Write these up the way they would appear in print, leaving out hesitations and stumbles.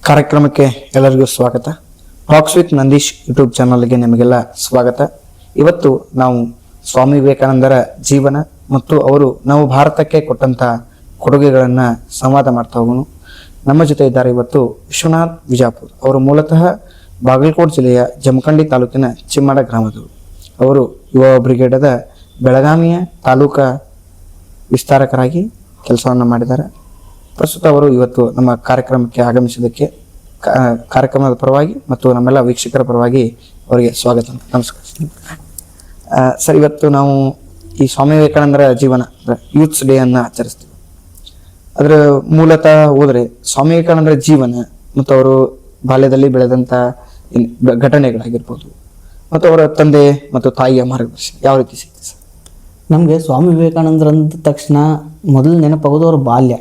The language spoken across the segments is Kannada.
ಕಾರ್ಯಕ್ರಮಕ್ಕೆ ಎಲ್ಲರಿಗೂ ಸ್ವಾಗತ. ಟಾಕ್ಸ್ ವಿತ್ ನಂದೀಶ್ ಯೂಟ್ಯೂಬ್ ಚಾನಲ್ಗೆ ನಿಮಗೆಲ್ಲ ಸ್ವಾಗತ. ಇವತ್ತು ನಾವು ಸ್ವಾಮಿ ವಿವೇಕಾನಂದರ ಜೀವನ ಮತ್ತು ಅವರು ನಾವು ಭಾರತಕ್ಕೆ ಕೊಟ್ಟಂತ ಕೊಡುಗೆಗಳನ್ನ ಸಂವಾದ ಮಾಡ್ತಾ ಹೋಗೋಣ. ನಮ್ಮ ಜೊತೆ ಇದ್ದಾರೆ ಇವತ್ತು ವಿಶ್ವನಾಥ್ ವಿಜಾಪುರ್. ಅವರು ಮೂಲತಃ ಬಾಗಲಕೋಟೆ ಜಿಲ್ಲೆಯ ಜಮಖಂಡಿ ತಾಲೂಕಿನ ಚಿಮ್ಮಾಡ ಗ್ರಾಮದವರು. ಅವರು ಯುವ ಬ್ರಿಗೇಡದ ಬೆಳಗಾವಿಯ ತಾಲೂಕಾ ವಿಸ್ತಾರಕರಾಗಿ ಕೆಲಸವನ್ನು ಮಾಡಿದ್ದಾರೆ. ಪ್ರಸ್ತುತ ಅವರು ಇವತ್ತು ನಮ್ಮ ಕಾರ್ಯಕ್ರಮಕ್ಕೆ ಆಗಮಿಸಿದ್ದಕ್ಕೆ ಕಾರ್ಯಕ್ರಮದ ಪರವಾಗಿ ಮತ್ತು ನಮ್ಮೆಲ್ಲ ವೀಕ್ಷಕರ ಪರವಾಗಿ ಅವರಿಗೆ ಸ್ವಾಗತ. ನಮಸ್ಕಾರ ಸರ್. ಇವತ್ತು ನಾವು ಈ ಸ್ವಾಮಿ ವಿವೇಕಾನಂದರ ಜೀವನ ಯೂತ್ಸ್ ಡೇ ಅನ್ನ ಆಚರಿಸ್ತೀವಿ. ಅದರ ಮೂಲತಃ ಹೋದ್ರೆ ಸ್ವಾಮಿ ವಿವೇಕಾನಂದರ ಜೀವನ ಮತ್ತು ಅವರು ಬಾಲ್ಯದಲ್ಲಿ ಬೆಳೆದಂತ ಘಟನೆಗಳಾಗಿರ್ಬೋದು ಮತ್ತು ಅವರ ತಂದೆ ಮತ್ತು ತಾಯಿಯ ಮಾರ್ಗದರ್ಶನ ಯಾವ ರೀತಿ ಸಿಗ್ತದೆ ಸರ್? ನಮಗೆ ಸ್ವಾಮಿ ವಿವೇಕಾನಂದ್ರ ಅಂದ ತಕ್ಷಣ ಮೊದಲು ನೆನಪಾಗೋದು ಅವ್ರ ಬಾಲ್ಯ.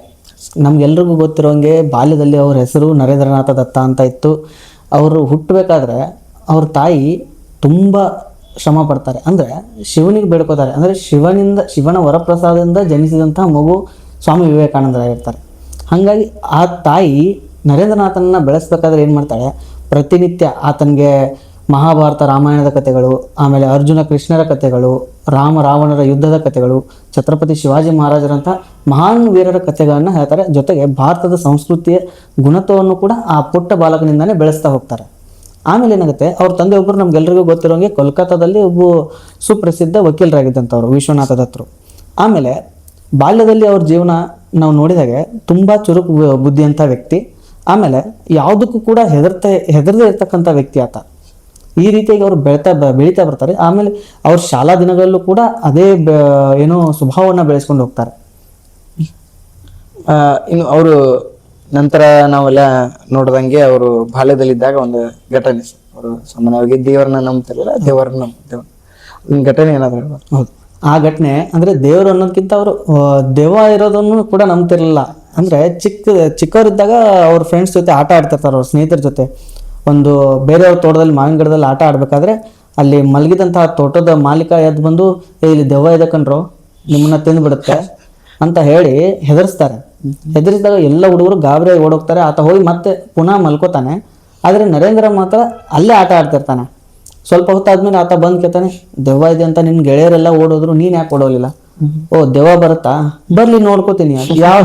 ನಮ್ಗೆಲ್ರಿಗೂ ಗೊತ್ತಿರೋಂಗೆ ಬಾಲ್ಯದಲ್ಲಿ ಅವ್ರ ಹೆಸರು ನರೇಂದ್ರನಾಥ ದತ್ತ ಅಂತ ಇತ್ತು. ಅವರು ಹುಟ್ಟಬೇಕಾದ್ರೆ ಅವ್ರ ತಾಯಿ ತುಂಬ ಶ್ರಮ ಪಡ್ತಾರೆ. ಅಂದರೆ ಶಿವನಿಗೆ ಬೇಡ್ಕೋತಾರೆ. ಅಂದರೆ ಶಿವನ ವರಪ್ರಸಾದದಿಂದ ಜನಿಸಿದಂತಹ ಮಗು ಸ್ವಾಮಿ ವಿವೇಕಾನಂದರಾಗಿರ್ತಾರೆ. ಹಾಗಾಗಿ ಆ ತಾಯಿ ನರೇಂದ್ರನಾಥನನ್ನ ಬೆಳೆಸ್ಬೇಕಾದ್ರೆ ಏನು ಮಾಡ್ತಾಳೆ, ಪ್ರತಿನಿತ್ಯ ಆತನಿಗೆ ಮಹಾಭಾರತ ರಾಮಾಯಣದ ಕಥೆಗಳು, ಆಮೇಲೆ ಅರ್ಜುನ ಕೃಷ್ಣರ ಕಥೆಗಳು, ರಾಮ ರಾವಣರ ಯುದ್ಧದ ಕಥೆಗಳು, ಛತ್ರಪತಿ ಶಿವಾಜಿ ಮಹಾರಾಜರಂಥ ಮಹಾನ್ ವೀರರ ಕಥೆಗಳನ್ನು ಹೇಳ್ತಾರೆ. ಜೊತೆಗೆ ಭಾರತದ ಸಂಸ್ಕೃತಿಯ ಗುಣತ್ವವನ್ನು ಕೂಡ ಆ ಪುಟ್ಟ ಬಾಲಕನಿಂದಾನೇ ಬೆಳೆಸ್ತಾ ಹೋಗ್ತಾರೆ. ಆಮೇಲೆ ಏನಾಗುತ್ತೆ, ಅವ್ರ ತಂದೆ ಒಬ್ಬರು ನಮ್ಗೆಲ್ರಿಗೂ ಗೊತ್ತಿರೋಂಗೆ ಕೋಲ್ಕತ್ತಾದಲ್ಲಿ ಒಬ್ಬ ಸುಪ್ರಸಿದ್ಧ ವಕೀಲರಾಗಿದ್ದಂಥವ್ರು ವಿಶ್ವನಾಥ ದತ್ತರು. ಆಮೇಲೆ ಬಾಲ್ಯದಲ್ಲಿ ಅವ್ರ ಜೀವನ ನಾವು ನೋಡಿದಾಗೆ ತುಂಬ ಚುರುಕು ಬುದ್ಧಿಯಂಥ ವ್ಯಕ್ತಿ. ಆಮೇಲೆ ಯಾವುದಕ್ಕೂ ಕೂಡ ಹೆದರದೇ ಇರ್ತಕ್ಕಂಥ ವ್ಯಕ್ತಿ ಆತ. ಈ ರೀತಿಯಾಗಿ ಅವರು ಬೆಳೀತಾ ಬರ್ತಾರೆ. ಆಮೇಲೆ ಅವ್ರ ಶಾಲಾ ದಿನಗಳಲ್ಲೂ ಕೂಡ ಅದೇ ಏನೋ ಸ್ವಭಾವವನ್ನು ಬೆಳೆಸ್ಕೊಂಡು ಹೋಗ್ತಾರೆ. ಇನ್ನು ಅವರು ನಂತರ ನಾವೆಲ್ಲ ನೋಡ್ದಂಗೆ ಅವರು ಬಾಲ್ಯದಲ್ಲಿದ್ದಾಗ ಒಂದು ಘಟನೆ, ಅವರು ಸಾಮಾನ್ಯವಾಗಿ ದೇವರನ್ನ ನಂಬ್ತಿರಲಿಲ್ಲ, ದೇವರನ್ನ ನಂಬ್ತೇವೆ. ಒಂದು ಘಟನೆ ಏನಾದ್ರು ಹೇಳ್ಬೋದು? ಹೌದು, ಆ ಘಟನೆ ಅಂದ್ರೆ ದೇವರು ಅನ್ನೋದಕ್ಕಿಂತ ಅವರು ದೆವ್ವ ಇರೋದನ್ನು ಕೂಡ ನಂಬ್ತಿರ್ಲಿಲ್ಲ. ಅಂದ್ರೆ ಚಿಕ್ಕವರಿದ್ದಾಗ ಅವ್ರ ಫ್ರೆಂಡ್ಸ್ ಜೊತೆ ಆಟ ಆಡ್ತಿರ್ತಾರೆ, ಅವ್ರ ಸ್ನೇಹಿತರ ಜೊತೆ. ಒಂದು ಬೇರೆಯವ್ರ ತೋಟದಲ್ಲಿ ಮಾವಿನ ಗಿಡದಲ್ಲಿ ಆಟ ಆಡ್ಬೇಕಾದ್ರೆ ಅಲ್ಲಿ ಮಲಗಿದಂತಹ ತೋಟದ ಮಾಲೀಕ ಎದ್ದು ಬಂದು, ಇಲ್ಲಿ ದೆವ್ವ ಇದೆ ಕಣ್ರು, ನಿಮ್ಮನ್ನ ತಿಂದು ಬಿಡುತ್ತೆ ಅಂತ ಹೇಳಿ ಹೆದರ್ಸ್ತಾರೆ. ಹೆದರಿಸಿದಾಗ ಎಲ್ಲ ಹುಡುಗರು ಗಾಬರಿ ಓಡೋಗ್ತಾರೆ. ಆತ ಹೋಗಿ ಮತ್ತೆ ಪುನಃ ಮಲ್ಕೋತಾನೆ. ಆದ್ರೆ ನರೇಂದ್ರ ಮಾತ್ರ ಅಲ್ಲೇ ಆಟ ಆಡ್ತಿರ್ತಾನೆ. ಸ್ವಲ್ಪ ಹೊತ್ತಾದ್ಮೇಲೆ ಆತ ಬಂದ್ ಕೇಳ್ತಾನೆ, ದೆವ್ವ ಇದೆ ಅಂತ ನಿನ್ ಗೆಳೆಯರೆಲ್ಲ ಓಡೋದ್ರು, ನೀನ್ ಯಾಕೆ ಓಡೋಲಿಲ್ಲ? ಓ, ದೆವ್ವ ಬರುತ್ತಾ, ಬರ್ಲಿ ನೋಡ್ಕೋತೀನಿ,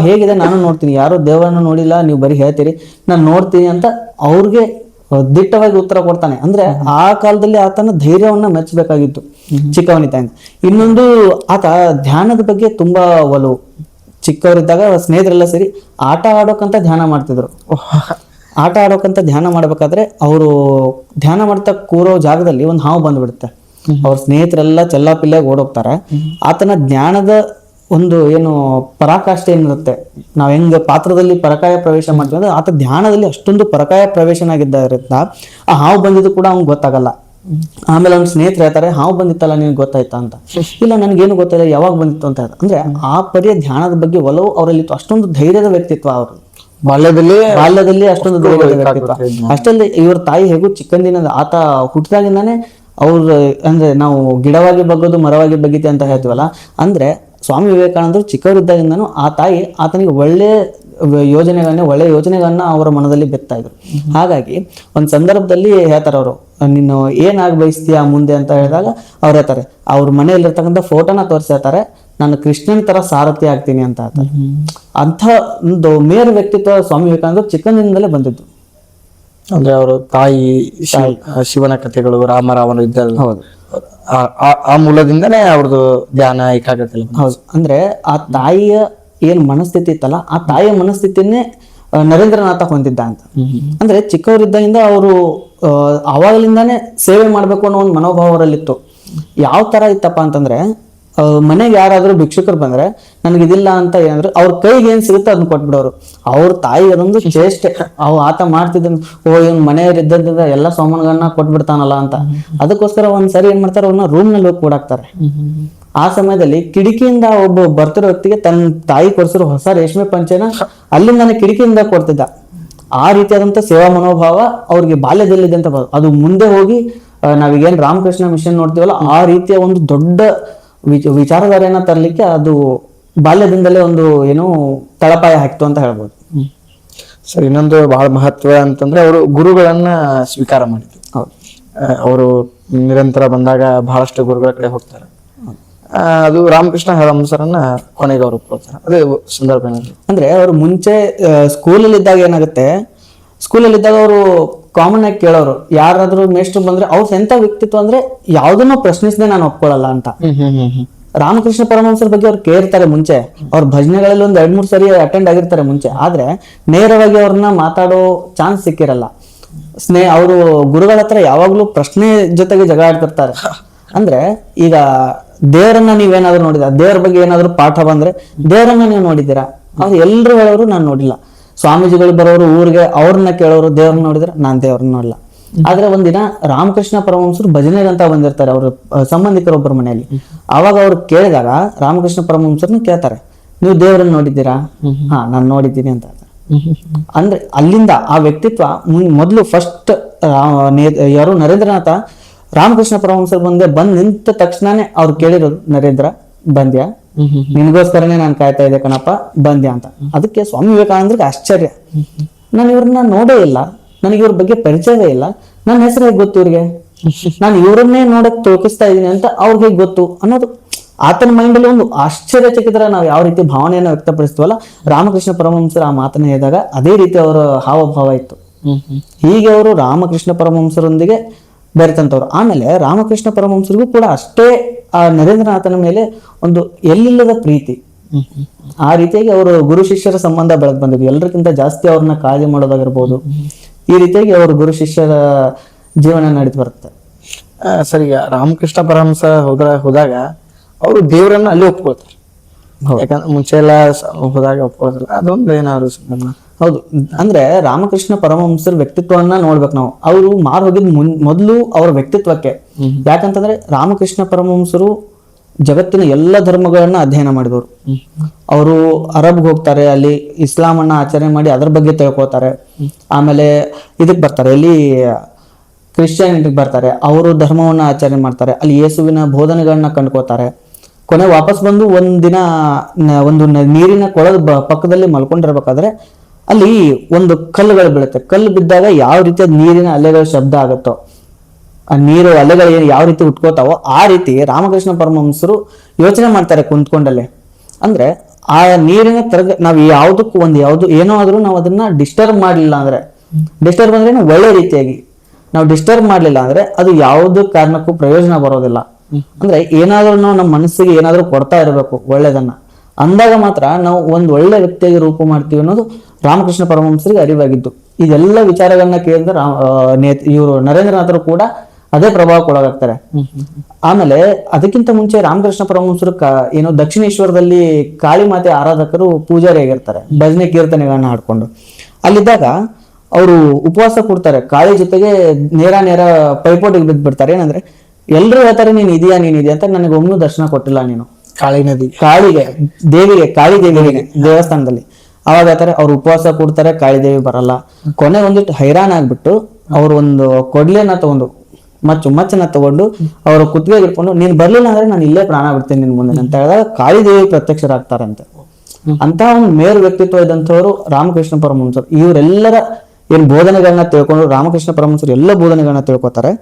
ಹೇಗಿದೆ ನಾನು ನೋಡ್ತೀನಿ, ಯಾರು ದೆವ್ವನ ನೋಡಿಲ್ಲ, ನೀವು ಬರೀ ಹೇಳ್ತೀರಿ, ನಾನು ನೋಡ್ತೀನಿ ಅಂತ ಅವ್ರಿಗೆ ದಿಟ್ಟವಾಗಿ ಉತ್ತರ ಕೊಡ್ತಾನೆ. ಅಂದ್ರೆ ಆ ಕಾಲದಲ್ಲಿ ಆತನ ಧೈರ್ಯವನ್ನ ಮೆಚ್ಚಬೇಕಾಗಿತ್ತು ಚಿಕ್ಕವನಿದ್ದಾಗ. ಇನ್ನೊಂದು, ಆತ ಧ್ಯಾನದ ಬಗ್ಗೆ ತುಂಬಾ ಒಲವು. ಚಿಕ್ಕವರಿದ್ದಾಗ ಸ್ನೇಹಿತರೆಲ್ಲ ಸೇರಿ ಆಟ ಆಡೋಕಂತ ಧ್ಯಾನ ಮಾಡ್ತಿದ್ರು. ಆಟ ಆಡೋಕಂತ ಧ್ಯಾನ ಮಾಡ್ಬೇಕಾದ್ರೆ ಅವರು ಧ್ಯಾನ ಮಾಡ್ತಾ ಕೂರೋ ಜಾಗದಲ್ಲಿ ಒಂದು ಹಾವು ಬಂದ್ಬಿಡುತ್ತೆ. ಅವ್ರ ಸ್ನೇಹಿತರೆಲ್ಲ ಚೆಲ್ಲಾಪಿಲ್ಲಾಗಿ ಓಡೋಗ್ತಾರೆ. ಆತನ ಜ್ಞಾನದ ಒಂದು ಏನು ಪರಾಕಾಷ್ಠೆ ಏನಿರುತ್ತೆ, ನಾವ್ ಹೆಂಗ ಪಾತ್ರದಲ್ಲಿ ಪರಕಾಯ ಪ್ರವೇಶ ಮಾಡ್ತೀವಿ ಅಂದ್ರೆ ಆತ ಧ್ಯಾನದಲ್ಲಿ ಅಷ್ಟೊಂದು ಪರಕಾಯ ಪ್ರವೇಶನಾಗಿದ್ದರಿಂದ ಆ ಹಾವು ಬಂದಿದ್ದು ಕೂಡ ಅವ್ನಿಗೆ ಗೊತ್ತಾಗಲ್ಲ. ಆಮೇಲೆ ಅವ್ನ ಸ್ನೇಹಿತರು ಹೇಳ್ತಾರೆ, ಹಾವು ಬಂದಿತ್ತಲ್ಲ ನಿನ್ಗೆ ಗೊತ್ತಾಯ್ತಾ ಅಂತ. ಇಲ್ಲ, ನನ್ಗೇನು ಗೊತ್ತಿಲ್ಲ, ಯಾವಾಗ ಬಂದಿತ್ತು ಅಂತ ಹೇಳ್ತಾರೆ. ಅಂದ್ರೆ ಆ ಪರಿಯ ಧ್ಯಾನದ ಬಗ್ಗೆ ಒಲವು ಅವರಲ್ಲಿ ಅಷ್ಟೊಂದು ಧೈರ್ಯದ ವ್ಯಕ್ತಿತ್ವ. ಅವರು ಬಾಲ್ಯದಲ್ಲಿ ಅಷ್ಟೊಂದು ಧೈರ್ಯದ ವ್ಯಕ್ತಿತ್ವ. ಅಷ್ಟಲ್ಲಿ ಇವ್ರ ತಾಯಿ ಹೇಗೂ ಚಿಕ್ಕಂದಿನ ಆತ ಹುಟ್ಟಿದಾಗಿಂದಾನೆ ಅವ್ರು, ಅಂದ್ರೆ ನಾವು ಗಿಡವಾಗಿ ಬಗ್ಗೋದು ಮರವಾಗಿ ಬಗ್ಗೀತೆ ಅಂತ ಹೇಳ್ತೀವಲ್ಲ, ಅಂದ್ರೆ ಸ್ವಾಮಿ ವಿವೇಕಾನಂದರು ಚಿಕ್ಕವರಿದ್ದಾಗಿಂದನೂ ಆ ತಾಯಿ ಆತನಿಗೆ ಒಳ್ಳೆ ಯೋಜನೆಗಳನ್ನ ಅವರ ಮನದಲ್ಲಿ ಬೆತ್ತಾ ಇದ್ರು. ಹಾಗಾಗಿ ಒಂದ್ ಸಂದರ್ಭದಲ್ಲಿ ಹೇಳ್ತಾರೆ ಅವರು, ನೀನು ಏನಾಗ ಬಯಸ್ತೀಯ ಮುಂದೆ ಅಂತ ಹೇಳಿದಾಗ ಅವ್ರು ಹೇಳ್ತಾರೆ, ಅವ್ರ ಮನೆಯಲ್ಲಿರ್ತಕ್ಕಂಥ ಫೋಟೋನ ತೋರಿಸಿರ್ತಾರೆ, ನಾನು ಕೃಷ್ಣನ ತರ ಸಾರಥಿ ಆಗ್ತೀನಿ ಅಂತ ಹೇಳ್ತಾರೆ. ಅಂಥ ಒಂದು ಮೇರು ವ್ಯಕ್ತಿತ್ವ ಸ್ವಾಮಿ ವಿವೇಕಾನಂದರು ಚಿಕ್ಕಂದಿನಿಂದಲೇ ಬಂದಿದ್ದು. ಅಂದ್ರೆ ಅವರು ತಾಯಿ ಶಿವನ ಕಥೆಗಳು, ರಾಮ ರಾವಣ ಯುದ್ಧ, ಹೌದು, ಆ ಮೂಲದಿಂದನೇ ಅವ್ರದ್ದು ಧ್ಯಾನ ಏಕಾಗ್ರತೆ. ಹೌದು, ಅಂದ್ರೆ ಆ ತಾಯಿಯ ಏನ್ ಮನಸ್ಥಿತಿ ಇತ್ತಲ್ಲ, ಆ ತಾಯಿಯ ಮನಸ್ಥಿತಿನೇ ನರೇಂದ್ರನಾಥ ಹೊಂದಿದ್ದ ಅಂತ. ಅಂದ್ರೆ ಚಿಕ್ಕವರಿದ್ದಾಗಿಂದ ಅವರು ಅವಾಗಲಿಂದಾನೇ ಸೇವೆ ಮಾಡ್ಬೇಕು ಅನ್ನೋ ಒಂದು ಮನೋಭಾವ ಅವರಲ್ಲಿತ್ತು. ಯಾವ ತರ ಇತ್ತಪ್ಪ ಅಂತಂದ್ರೆ, ಮನೆಗೆ ಯಾರಾದ್ರೂ ಭಿಕ್ಷುಕರು ಬಂದ್ರೆ ನನಗೆ ಇದಿಲ್ಲ ಅಂತ ಏನಂದ್ರೆ ಅವ್ರ ಕೈಗೆ ಏನ್ ಸಿಗುತ್ತೆ ಅದನ್ನ ಕೊಟ್ಬಿಡೋರು. ಅವ್ರ ತಾಯಿ ಅದೊಂದು ಚೇಷ್ಟೆ, ಆತ ಮಾಡ್ತಿದ್ದ, ಇವ್ನ ಮನೆಯವರಿದ್ದ ಎಲ್ಲ ಸಾಮಾನುಗಳನ್ನ ಕೊಟ್ಬಿಡ್ತಾನಲ್ಲ ಅಂತ. ಅದಕ್ಕೋಸ್ಕರ ಒಂದ್ಸರಿ ಏನ್ ಮಾಡ್ತಾರೆ, ಅವ್ರನ್ನ ರೂಮ್ ನಲ್ಲಿ ಹೋಗಿ ಕೂಡಾಕ್ತಾರೆ. ಆ ಸಮಯದಲ್ಲಿ ಕಿಟಕಿಯಿಂದ ಒಬ್ಬ ಬರ್ತಿರೋ ವ್ಯಕ್ತಿಗೆ ತನ್ನ ತಾಯಿ ಕೊಡ್ಸಿರೋ ಹೊಸ ರೇಷ್ಮೆ ಪಂಚೆನ ಅಲ್ಲಿಂದಾನೆ ಕಿಟಕಿಯಿಂದ ಕೊಡ್ತಿದ್ದ. ಆ ರೀತಿಯಾದಂತ ಸೇವಾ ಮನೋಭಾವ ಅವ್ರಿಗೆ ಬಾಲ್ಯದಲ್ಲಿದೆ ಅಂತ. ಅದು ಮುಂದೆ ಹೋಗಿ ನಾವೀಗೇನ್ ರಾಮಕೃಷ್ಣ ಮಿಷನ್ ನೋಡ್ತೀವಲ್ಲ, ಆ ರೀತಿಯ ಒಂದು ದೊಡ್ಡ ವಿಚಾರಧಾರೆಯನ್ನ ತರಲಿಕ್ಕೆ ಅದು ಬಾಲ್ಯದಿಂದಲೇ ಒಂದು ಏನು ತಳಪಾಯ ಹಾಕ್ತು ಅಂತ ಹೇಳ್ಬೋದು. ಸರ್ ಇನ್ನೊಂದು ಬಹಳ ಮಹತ್ವ ಅಂತಂದ್ರೆ ಅವರು ಗುರುಗಳನ್ನ ಸ್ವೀಕಾರ ಮಾಡಿದ್ರು. ಹೌದು. ಅವರು ನಿರಂತರ ಬಂದಾಗ ಬಹಳಷ್ಟು ಗುರುಗಳ ಕಡೆ ಹೋಗ್ತಾರೆ. ಅದು ರಾಮಕೃಷ್ಣ ಪರಮಹಂಸರನ್ನ ಕೊನೆಗೆ ಅವರು ಒಪ್ಕೊಳ್ತಾರೆ. ಅದೇ ಸಂದರ್ಭ ಏನಾದ್ರು ಅಂದ್ರೆ ಅವರು ಮುಂಚೆ ಸ್ಕೂಲಲ್ಲಿ ಇದ್ದಾಗ ಏನಾಗುತ್ತೆ, ಸ್ಕೂಲಲ್ಲಿ ಇದ್ದಾಗ ಅವರು ಕಾಮನ್ ಆಗಿ ಕೇಳೋರು, ಯಾರಾದ್ರೂ ಮೇಷ್ಟ್ರು ಬಂದ್ರೆ ಅವ್ರ ಎಂತ ವ್ಯಕ್ತಿತ್ವ ಅಂದ್ರೆ ಯಾವ್ದನ್ನೂ ಪ್ರಶ್ನಿಸದೆ ನಾನು ಒಪ್ಕೊಳ್ಳಲ್ಲ ಅಂತ. ರಾಮಕೃಷ್ಣ ಪರಮಹಂಸರ ಬಗ್ಗೆ ಅವ್ರು ಕೇಳ್ತಾರೆ ಮುಂಚೆ, ಅವ್ರ ಭಜನೆಗಳಲ್ಲಿ ಒಂದ್ 2-3 ಸರಿ ಅಟೆಂಡ್ ಆಗಿರ್ತಾರೆ ಮುಂಚೆ, ಆದ್ರೆ ನೇರವಾಗಿ ಅವ್ರನ್ನ ಮಾತಾಡೋ ಚಾನ್ಸ್ ಸಿಕ್ಕಿರಲ್ಲ. ಅವರು ಗುರುಗಳ ಹತ್ರ ಯಾವಾಗ್ಲೂ ಪ್ರಶ್ನೆ ಜೊತೆಗೆ ಜಗಳ ಆಡ್ತಿರ್ತಾರೆ. ಅಂದ್ರೆ ಈಗ ದೇವರನ್ನ ನೀವೇನಾದ್ರು ನೋಡಿದ, ದೇವ್ರ ಬಗ್ಗೆ ಏನಾದ್ರು ಪಾಠ ಬಂದ್ರೆ ದೇವರನ್ನ ನೀವು ನೋಡಿದ್ದೀರಾ? ಅವ್ರು ಎಲ್ರು ಹೇಳೋರು ನಾನು ನೋಡಿಲ್ಲ. ಸ್ವಾಮೀಜಿಗಳು ಬರೋರು ಊರಿಗೆ, ಅವ್ರನ್ನ ಕೇಳೋರು ದೇವ್ರನ್ನ ನೋಡಿದ್ರೆ ನಾನ್ ದೇವ್ರನ್ನ ನೋಡಿಲ್ಲ. ಆದ್ರೆ ಒಂದಿನ ರಾಮಕೃಷ್ಣ ಪರಮಹಂಸರು ಭಜನೆಗಂತ ಬಂದಿರ್ತಾರೆ ಅವ್ರ ಸಂಬಂಧಿಕರೊಬ್ಬರ ಮನೆಯಲ್ಲಿ. ಅವಾಗ ಅವ್ರು ಕೇಳಿದಾಗ ರಾಮಕೃಷ್ಣ ಪರಮಹಂಸರನ್ನ ಕೇಳ್ತಾರೆ, ನೀವು ದೇವರನ್ನ ನೋಡಿದ್ದೀರಾ? ಹಾ, ನಾನು ನೋಡಿದ್ದೀನಿ ಅಂತ. ಅಂದ್ರೆ ಅಲ್ಲಿಂದ ಆ ವ್ಯಕ್ತಿತ್ವ ಮೊದಲು ಫಸ್ಟ್ ಯಾರು ನರೇಂದ್ರನಾಥ ರಾಮಕೃಷ್ಣ ಪರಮಹಂಸರು ಬಂದ್ ನಿಂತ ತಕ್ಷಣನೇ ಅವ್ರು ಕೇಳಿರೋದು, ನರೇಂದ್ರ ಬಂದ್ಯಾ? ನಿನ್ಗೋಸ್ಕರನೇ ನಾನು ಕಾಯ್ತಾ ಇದ್ದೆ ಕಣಪ್ಪ, ಬಂದ್ಯಾ ಅಂತ. ಅದಕ್ಕೆ ಸ್ವಾಮಿ ವಿವೇಕಾನಂದರಿಗೆ ಆಶ್ಚರ್ಯ, ನಾನು ಇವ್ರನ್ನ ನೋಡೇ ಇಲ್ಲ, ನನಗೆ ಇವ್ರ ಬಗ್ಗೆ ಪರಿಚಯವೇ ಇಲ್ಲ, ನನ್ನ ಹೆಸರು ಹೇಗೆ ಗೊತ್ತು ಇವ್ರಿಗೆ? ನಾನು ಇವ್ರನ್ನೇ ನೋಡಕ್ ತೋಕಿಸ್ತಾ ಇದೀನಿ ಅಂತ ಅವ್ರಿಗೆ ಹೇಗೆ ಗೊತ್ತು ಅನ್ನೋದು ಆತನ ಮೈಂಡ್ ಅಲ್ಲಿ ಒಂದು ಆಶ್ಚರ್ಯಚಕಿತರ ನಾವು ಯಾವ ರೀತಿ ಭಾವನೆಯನ್ನು ವ್ಯಕ್ತಪಡಿಸ್ತೀವಲ್ಲ, ರಾಮಕೃಷ್ಣ ಪರಮಹಂಸರು ಆ ಮಾತನ್ನ ಹೇಳಿದಾಗ ಅದೇ ರೀತಿ ಅವರ ಹಾವಭಾವ ಇತ್ತು. ಹೀಗೆ ಅವರು ರಾಮಕೃಷ್ಣ ಪರಮಹಂಸರೊಂದಿಗೆ ಬೆರೆತಂತವ್ರು. ಆಮೇಲೆ ರಾಮಕೃಷ್ಣ ಪರಮಹಂಸರಿಗೂ ಕೂಡ ಅಷ್ಟೇ ಆ ನರೇಂದ್ರನಾಥನ ಮೇಲೆ ಒಂದು ಎಲ್ಲಿಲ್ಲದ ಪ್ರೀತಿ. ಆ ರೀತಿಯಾಗಿ ಅವರು ಗುರು ಶಿಷ್ಯರ ಸಂಬಂಧ ಬೆಳೆದು ಬಂದಿದ್ರು. ಎಲ್ಲರಿಗಿಂತ ಜಾಸ್ತಿ ಅವ್ರನ್ನ ಕಾಳಜಿ ಮಾಡೋದಾಗಿರ್ಬೋದು. ಈ ರೀತಿಯಾಗಿ ಅವರು ಗುರು ಶಿಷ್ಯರ ಜೀವನ ನಡೆದು ಬರುತ್ತೆ. ಸರ್, ಈಗ ರಾಮಕೃಷ್ಣ ಪರಮಹಂಸ ಹೋದಾಗ ಅವರು ದೇವರನ್ನ ಅಲ್ಲಿ ಒಪ್ಕೊಳ್ತಾರೆ. ಯಾಕಂದ್ರೆ ಮುಂಚೆ ಎಲ್ಲ ಹೋದಾಗ ಒಪ್ಕೊಳ್ತಾರೆ. ಅದೊಂದು ಏನಾದ್ರು ಹೌದು. ಅಂದ್ರೆ ರಾಮಕೃಷ್ಣ ಪರಮಹಂಸರ ವ್ಯಕ್ತಿತ್ವವನ್ನ ನೋಡ್ಬೇಕು ನಾವು. ಅವರು ಮಾರು ಹೋಗಿದ್ ಮೊದಲು ಅವರ ವ್ಯಕ್ತಿತ್ವಕ್ಕೆ. ಯಾಕಂತಂದ್ರೆ ರಾಮಕೃಷ್ಣ ಪರಮಹಂಸರು ಜಗತ್ತಿನ ಎಲ್ಲ ಧರ್ಮಗಳನ್ನ ಅಧ್ಯಯನ ಮಾಡಿದವರು. ಅವರು ಅರಬ್ಗೆ ಹೋಗ್ತಾರೆ, ಅಲ್ಲಿ ಇಸ್ಲಾಂ ಅನ್ನ ಆಚರಣೆ ಮಾಡಿ ಅದ್ರ ಬಗ್ಗೆ ತಿಳ್ಕೊತಾರೆ. ಆಮೇಲೆ ಇದಕ್ ಬರ್ತಾರೆ, ಇಲ್ಲಿ ಕ್ರಿಶ್ಚಿಯಾನಿಟಿಗೆ ಬರ್ತಾರೆ, ಅವರು ಧರ್ಮವನ್ನ ಆಚರಣೆ ಮಾಡ್ತಾರೆ, ಅಲ್ಲಿ ಯೇಸುವಿನ ಬೋಧನೆಗಳನ್ನ ಕಂಡ್ಕೋತಾರೆ. ಕೊನೆ ವಾಪಸ್ ಬಂದು ಒಂದಿನ ಒಂದು ನೀರಿನ ಕೊಳದ ಪಕ್ಕದಲ್ಲಿ ಮಲ್ಕೊಂಡಿರ್ಬೇಕಾದ್ರೆ ಅಲ್ಲಿ ಒಂದು ಕಲ್ಲುಗಳು ಬೀಳುತ್ತೆ. ಕಲ್ಲು ಬಿದ್ದಾಗ ಯಾವ ರೀತಿ ನೀರಿನ ಅಲೆಗಳ ಶಬ್ದ ಆಗುತ್ತೋ, ಆ ನೀರು ಅಲೆಗಳು ಯಾವ ರೀತಿ ಉಟ್ಕೋತಾವೋ ಆ ರೀತಿ ರಾಮಕೃಷ್ಣ ಪರಮಹಂಸರು ಯೋಚನೆ ಮಾಡ್ತಾರೆ ಕುಂತ್ಕೊಂಡಲ್ಲೇ. ಅಂದ್ರೆ ಆ ನೀರಿನ ನಾವು ಯಾವ್ದು ಏನೋ ಆದ್ರೂ ನಾವು ಅದನ್ನ ಡಿಸ್ಟರ್ಬ್ ಮಾಡ್ಲಿಲ್ಲ ಅಂದ್ರೆ, ಡಿಸ್ಟರ್ಬ್ ಅಂದ್ರೆ ಒಳ್ಳೆ ರೀತಿಯಾಗಿ ನಾವು ಡಿಸ್ಟರ್ಬ್ ಮಾಡ್ಲಿಲ್ಲ ಅಂದ್ರೆ ಅದು ಯಾವ್ದು ಕಾರಣಕ್ಕೂ ಪ್ರಯೋಜನ ಬರೋದಿಲ್ಲ. ಅಂದ್ರೆ ಏನಾದ್ರೂ ನಾವು ನಮ್ಮ ಮನಸ್ಸಿಗೆ ಏನಾದ್ರೂ ಕೊಡ್ತಾ ಇರಬೇಕು ಒಳ್ಳೇದನ್ನ, ಅಂದಾಗ ಮಾತ್ರ ನಾವು ಒಂದ್ ಒಳ್ಳೆ ವ್ಯಕ್ತಿಯಾಗಿ ರೂಪ ಮಾಡ್ತೀವಿ ಅನ್ನೋದು ರಾಮಕೃಷ್ಣ ಪರಮಹಂಸರಿಗೆ ಅರಿವಾಗಿದ್ದು. ಇದೆಲ್ಲ ವಿಚಾರಗಳನ್ನ ಕೇಳಿದ್ರೆ ಇವರು ನರೇಂದ್ರನಾಥರು ಕೂಡ ಅದೇ ಪ್ರಭಾವಕ್ಕೊಳಗಾಗ್ತಾರೆ. ಆಮೇಲೆ ಅದಕ್ಕಿಂತ ಮುಂಚೆ ರಾಮಕೃಷ್ಣ ಪರಮಹಂಸರು ಏನೋ ದಕ್ಷಿಣೇಶ್ವರದಲ್ಲಿ ಕಾಳಿ ಮಾತೆ ಆರಾಧಕರು ಪೂಜಾರಿ ಆಗಿರ್ತಾರೆ, ಭಜನೆ ಕೀರ್ತನೆಗಳನ್ನ ಹಾಡ್ಕೊಂಡು. ಅಲ್ಲಿದ್ದಾಗ ಅವರು ಉಪವಾಸ ಕೊಡ್ತಾರೆ, ಕಾಳಿ ಜೊತೆಗೆ ನೇರ ಪೈಪೋಟಿಗೆ ಬಿದ್ದ್ಬಿಡ್ತಾರೆ. ಏನಂದ್ರೆ ಎಲ್ರು ಹೇಳ್ತಾರೆ ನೀನ್ ಇದೆಯಾ ಅಂತ, ನನಗೆ ಒಮ್ಮೆ ದರ್ಶನ ಕೊಟ್ಟಿಲ್ಲ ನೀನು. ಕಾಳಿ ದೇವಿಗೆ ದೇವಸ್ಥಾನದಲ್ಲಿ ಅವಾಗ ಹೇಳ್ತಾರೆ, ಅವ್ರು ಉಪವಾಸ ಕೊಡ್ತಾರೆ, ಕಾಳಿದೇವಿ ಬರಲ್ಲ. ಕೊನೆ ಒಂದಿಟ್ಟು ಹೈರಾಣ ಆಗ್ಬಿಟ್ಟು ಅವ್ರು ಒಂದು ಕೊಡ್ಲೆನ ತಗೊಂಡು ಮಚ್ಚನ್ನ ತಗೊಂಡು ಅವ್ರ ಕುತ್ತಿಗೆ ಇಟ್ಕೊಂಡು, ನೀನ್ ಬರ್ಲಿಲ್ಲ ಅಂದ್ರೆ ನಾನು ಇಲ್ಲೇ ಪ್ರಾಣ ಬಿಡ್ತೀನಿ ನಿನ್ ಮುಂದೆ ಅಂತ ಹೇಳಿದಾಗ ಕಾಳಿದೇವಿ ಪ್ರತ್ಯಕ್ಷರಾಗ್ತಾರಂತೆ. ಅಂತ ಒಂದು ಮೇರು ವ್ಯಕ್ತಿತ್ವ ಇದ್ದಂಥವ್ರು ರಾಮಕೃಷ್ಣ ಪರಮಹಂಸರು. ಇವರೆಲ್ಲರ ಏನ್ ಬೋಧನೆಗಳನ್ನ ತಿಳ್ಕೊಂಡು ರಾಮಕೃಷ್ಣ ಪರಮಹಂಸರು ಎಲ್ಲ ಬೋಧನೆಗಳನ್ನ ತಿಳ್ಕೊತಾರೆ.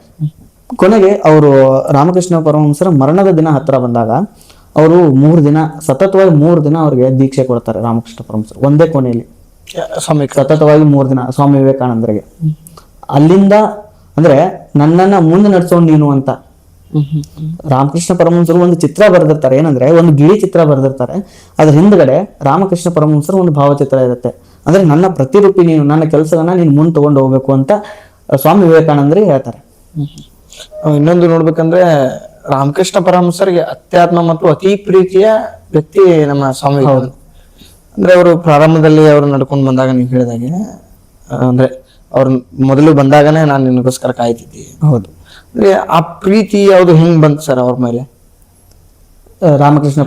ಕೊನೆಗೆ ಅವರು ರಾಮಕೃಷ್ಣ ಪರಮಹಂಸರ ಮರಣದ ದಿನ ಹತ್ರ ಬಂದಾಗ ಅವರು ಸತತವಾಗಿ 3 ದಿನ ಅವ್ರಿಗೆ ದೀಕ್ಷೆ ಕೊಡ್ತಾರೆ ರಾಮಕೃಷ್ಣ ಪರಮಹಂಸರು ಒಂದೇ ಕೋಣೆಯಲ್ಲಿ. ಸತತವಾಗಿ 3 ದಿನ ಸ್ವಾಮಿ ವಿವೇಕಾನಂದರಿಗೆ. ಅಲ್ಲಿಂದ ಅಂದ್ರೆ ನನ್ನನ್ನ ಮುಂದೆ ನಡ್ಸೋನ್ ನೀನು ಅಂತ ರಾಮಕೃಷ್ಣ ಪರಮಹಂಸರು ಒಂದು ಚಿತ್ರ ಬರೆದಿರ್ತಾರೆ. ಏನಂದ್ರೆ ಒಂದು ಗಿಳಿ ಚಿತ್ರ ಬರೆದಿರ್ತಾರೆ, ಅದ್ರ ಹಿಂದ್ಗಡೆ ರಾಮಕೃಷ್ಣ ಪರಮಹಂಸರು ಒಂದು ಭಾವಚಿತ್ರ ಇರುತ್ತೆ. ಅಂದ್ರೆ ನನ್ನ ಪ್ರತಿರೂಪಿ ನೀನು, ನನ್ನ ಕೆಲಸವನ್ನ ನೀನು ಮುಂದೆ ತಗೊಂಡು ಹೋಗ್ಬೇಕು ಅಂತ ಸ್ವಾಮಿ ವಿವೇಕಾನಂದರಿಗೆ ಹೇಳ್ತಾರೆ. ಇನ್ನೊಂದು ನೋಡ್ಬೇಕಂದ್ರೆ ರಾಮಕೃಷ್ಣ ಪರಮಹಂಸರಿಗೆ ಅತ್ಯಾತ್ಮ ಮತ್ತು ಅತಿ ಪ್ರೀತಿಯ ವ್ಯಕ್ತಿ ನಮ್ಮ ಸ್ವಾಮಿ. ಅಂದ್ರೆ ಅವರು ಪ್ರಾರಂಭದಲ್ಲಿ ಅವ್ರು ನಡ್ಕೊಂಡು ಬಂದಾಗ ನೀವು ಹೇಳಿದಾಗೆ, ಅಂದ್ರೆ ಅವ್ರು ಮೊದಲು ಬಂದಾಗನೇ ನಾನು ನಿನಗೋಸ್ಕರ ಕಾಯ್ತಿದ್ದೆ. ಹೌದು. ಅಂದ್ರೆ ಆ ಪ್ರೀತಿ ಯಾವ್ದು ಹೆಂಗ್ ಬಂತು ಸರ್ ಅವ್ರ ಮೇಲೆ? ರಾಮಕೃಷ್ಣ